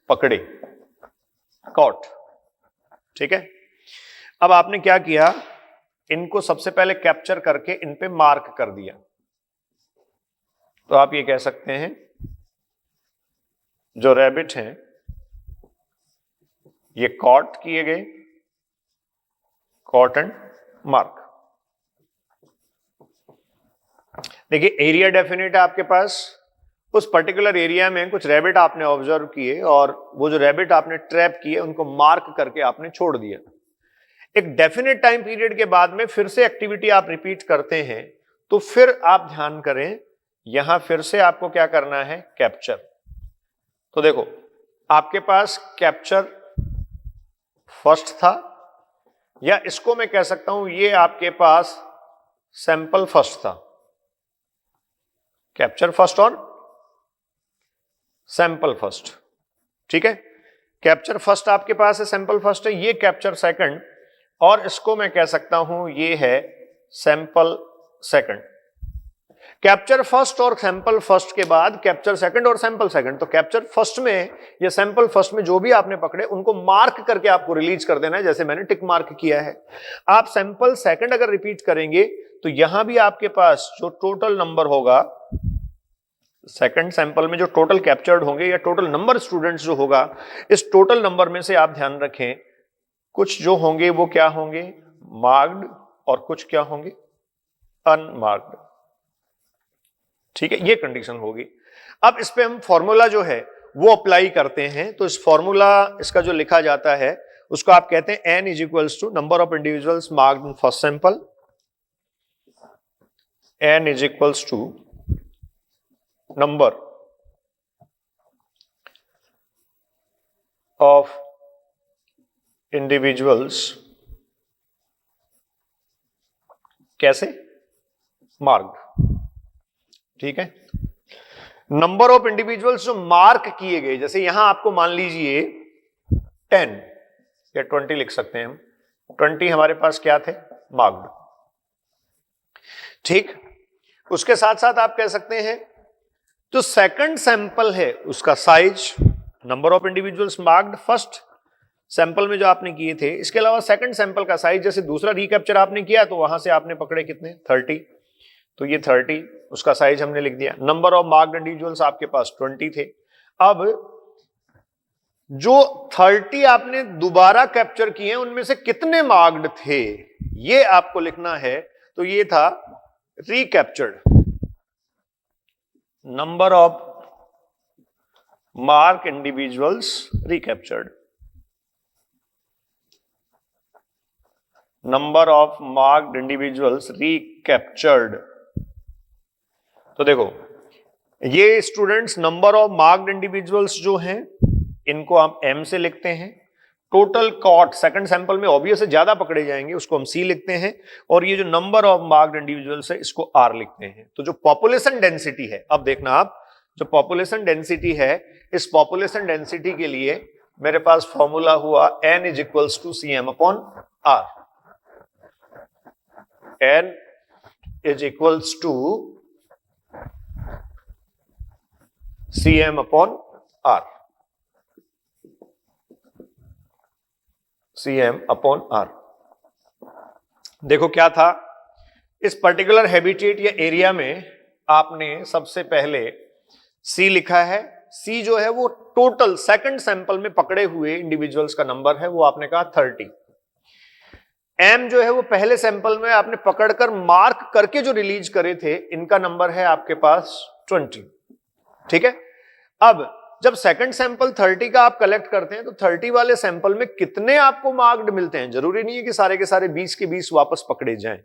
पकड़े, कॉट। ठीक है, अब आपने क्या किया, इनको सबसे पहले कैप्चर करके इन पे मार्क कर दिया। तो आप ये कह सकते हैं जो रैबिट हैं ये कॉट किए गए, कॉट एंड मार्क। देखिए एरिया डेफिनेट है आपके पास, उस पर्टिकुलर एरिया में कुछ रैबिट आपने ऑब्जर्व किए और वो जो रैबिट आपने ट्रैप किए उनको मार्क करके आपने छोड़ दिया। एक डेफिनेट टाइम पीरियड के बाद में फिर से एक्टिविटी आप रिपीट करते हैं तो फिर आप ध्यान करें यहां फिर से आपको क्या करना है, कैप्चर। तो देखो आपके पास कैप्चर फर्स्ट था, या इसको मैं कह सकता हूं ये आपके पास सैंपल फर्स्ट था। कैप्चर फर्स्ट और सैंपल फर्स्ट, ठीक है। कैप्चर फर्स्ट आपके पास है, सैंपल फर्स्ट है, ये कैप्चर सेकंड, और इसको मैं कह सकता हूं ये है सैंपल सेकंड। कैप्चर फर्स्ट और सैंपल फर्स्ट के बाद कैप्चर सेकंड और सैंपल सेकंड। तो कैप्चर फर्स्ट में या सैंपल फर्स्ट में जो भी आपने पकड़े उनको मार्क करके आपको रिलीज कर देना है, जैसे मैंने टिक मार्क किया है। आप सैंपल सेकंड अगर रिपीट करेंगे तो यहां भी आपके पास जो टोटल नंबर होगा, सेकंड सैंपल में जो टोटल कैप्चर्ड होंगे या टोटल नंबर स्टूडेंट्स जो होगा, इस टोटल नंबर में से आप ध्यान रखें कुछ जो होंगे वो क्या होंगे, मार्क्ड, और कुछ क्या होंगे, अनमार्क्ड, ठीक है। ये कंडीशन होगी। अब इस पे हम फॉर्मूला जो है वो अप्लाई करते हैं। तो इस फॉर्मूला इसका जो लिखा जाता है उसको आप कहते हैं n is equals to number of individuals marked in first sample, n is equals to number of individuals, कैसे, मार्क्ड, ठीक है। नंबर ऑफ इंडिविजुअल्स जो मार्क किए गए, जैसे यहां आपको मान लीजिए 10 या 20 लिख सकते हैं हम, 20 हमारे पास क्या थे, मार्क्ड, ठीक। उसके साथ साथ आप कह सकते हैं जो सेकंड सैंपल है उसका size, number of individuals marked first sample में जो आपने किए थे, इसके अलावा सेकंड सैंपल का साइज, जैसे दूसरा रिकैप्चर आपने किया तो वहां से आपने पकड़े कितने, 30, तो ये 30, उसका साइज हमने लिख दिया। नंबर ऑफ मार्क्ड इंडिविजुअल्स आपके पास 20 थे। अब जो 30 आपने दोबारा कैप्चर किए उनमें से कितने मार्क्ड थे ये आपको लिखना है। तो ये था recaptured, number of mark individuals recaptured, number of marked individuals recaptured. तो देखो ये students number of marked individuals जो हैं इनको आप m से लिखते हैं। टोटल कॉट सेकंड सैंपल में ऑब्वियस ज्यादा पकड़े जाएंगे, उसको हम c लिखते हैं, और ये जो नंबर ऑफ मार्क्ड इंडिविजुअल्स है इसको r लिखते हैं। तो जो पॉपुलेशन डेंसिटी है, अब देखना आप, जो पॉपुलेशन डेंसिटी है, इस पॉपुलेशन डेंसिटी के लिए मेरे पास फॉर्मूला हुआ n is equals to CM upon R। n is equals to CM upon R, CM upon R। देखो क्या था, इस पर्टिकुलर हैबिटेट या एरिया में आपने सबसे पहले C लिखा है। C जो है वो टोटल सेकंड सैंपल में पकड़े हुए इंडिविजुअल्स का नंबर है, वो आपने कहा 30। M जो है वो पहले सैंपल में आपने पकड़कर मार्क करके जो रिलीज करे थे, इनका नंबर है आपके पास 20, ठीक है। अब जब सेकंड सैंपल 30 का आप कलेक्ट करते हैं तो 30 वाले सैंपल में कितने आपको मार्क्ड मिलते हैं, जरूरी नहीं है कि सारे के सारे 20 के 20 वापस पकड़े जाएं।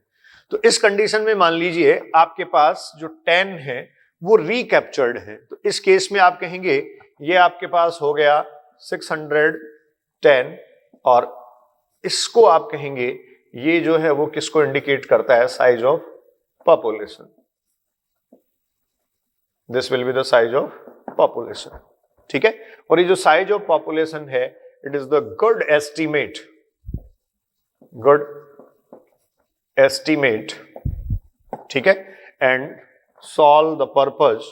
तो इस कंडीशन में मान लीजिए आपके पास जो 10 है वो रिकैप्चर्ड है, तो इस केस में आप कहेंगे ये आपके पास हो गया 610, और इसको आप कहेंगे ये जो है वो किसको इंडिकेट करता है, size of population. This will be the size of population, ठीक है। और ये जो साइज ऑफ पॉपुलेशन है, it is the good estimate, ठीक है, and solve purpose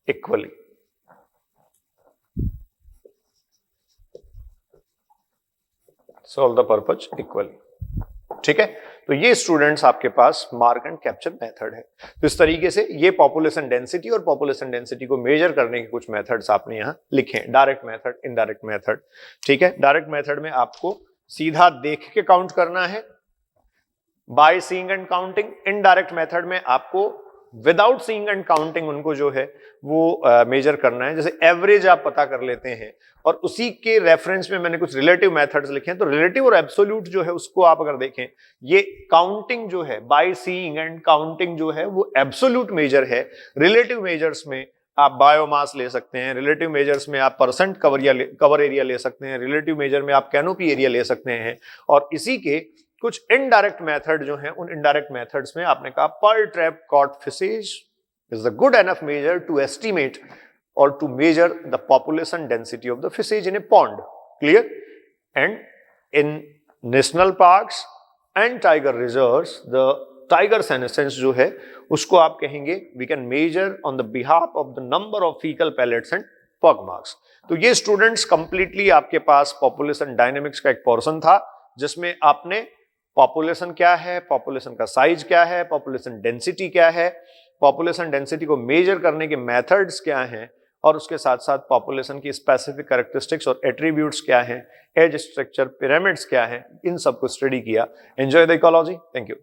equally. Solve the purpose equally, ठीक है। तो ये स्टूडेंट्स आपके पास मार्क एंड कैप्चर मेथड है। तो इस तरीके से ये पॉपुलेशन डेंसिटी और पॉपुलेशन डेंसिटी को मेजर करने के कुछ मेथड्स आपने यहां लिखे, डायरेक्ट मेथड, इनडायरेक्ट मेथड, ठीक है। डायरेक्ट मेथड में आपको सीधा देख के काउंट करना है, bye seeing and counting. Indirect method में आपको विदाउट सीइंग एंड काउंटिंग उनको जो है वो मेजर करना है। जैसे एवरेज आप पता कर लेते हैं, और उसी के रेफरेंस में मैंने कुछ रिलेटिव मेथड्स लिखे हैं। तो रिलेटिव और एब्सोल्यूट जो है उसको आप अगर देखें, ये काउंटिंग जो है बाय सीइंग एंड काउंटिंग जो है वो एब्सोल्यूट मेजर है। रिलेटिव मेजर्स में आप बायोमास ले सकते हैं, रिलेटिव मेजर्स में आप परसेंट कवर एरिया ले सकते हैं, रिलेटिव मेजर में आप कैनोपी एरिया ले सकते हैं। और इसी के कुछ इनडायरेक्ट मेथड जो हैं, उन इनडायरेक्ट मेथड्स में आपने कहा pearl trap caught fishes is a good enough measure to estimate or to measure the population density of the fishes in a pond. Clear? And in national parks and tiger reserves, the tiger senescence जो है उसको आप कहेंगे we can measure on the behalf of the number of fecal pellets and pug marks. तो ये students completely आपके पास population dynamics का एक पोर्शन था, जिसमें आपने पॉपुलेशन क्या है, पॉपुलेशन का साइज क्या है, पॉपुलेशन डेंसिटी क्या है, पॉपुलेशन डेंसिटी को मेजर करने के मेथड्स क्या हैं, और उसके साथ साथ पॉपुलेशन की स्पेसिफिक कैरेक्टरिस्टिक्स और एट्रीब्यूट्स क्या हैं, एज स्ट्रक्चर, पिरामिड्स क्या हैं, इन सब को स्टडी किया। Enjoy the ecology. Thank you.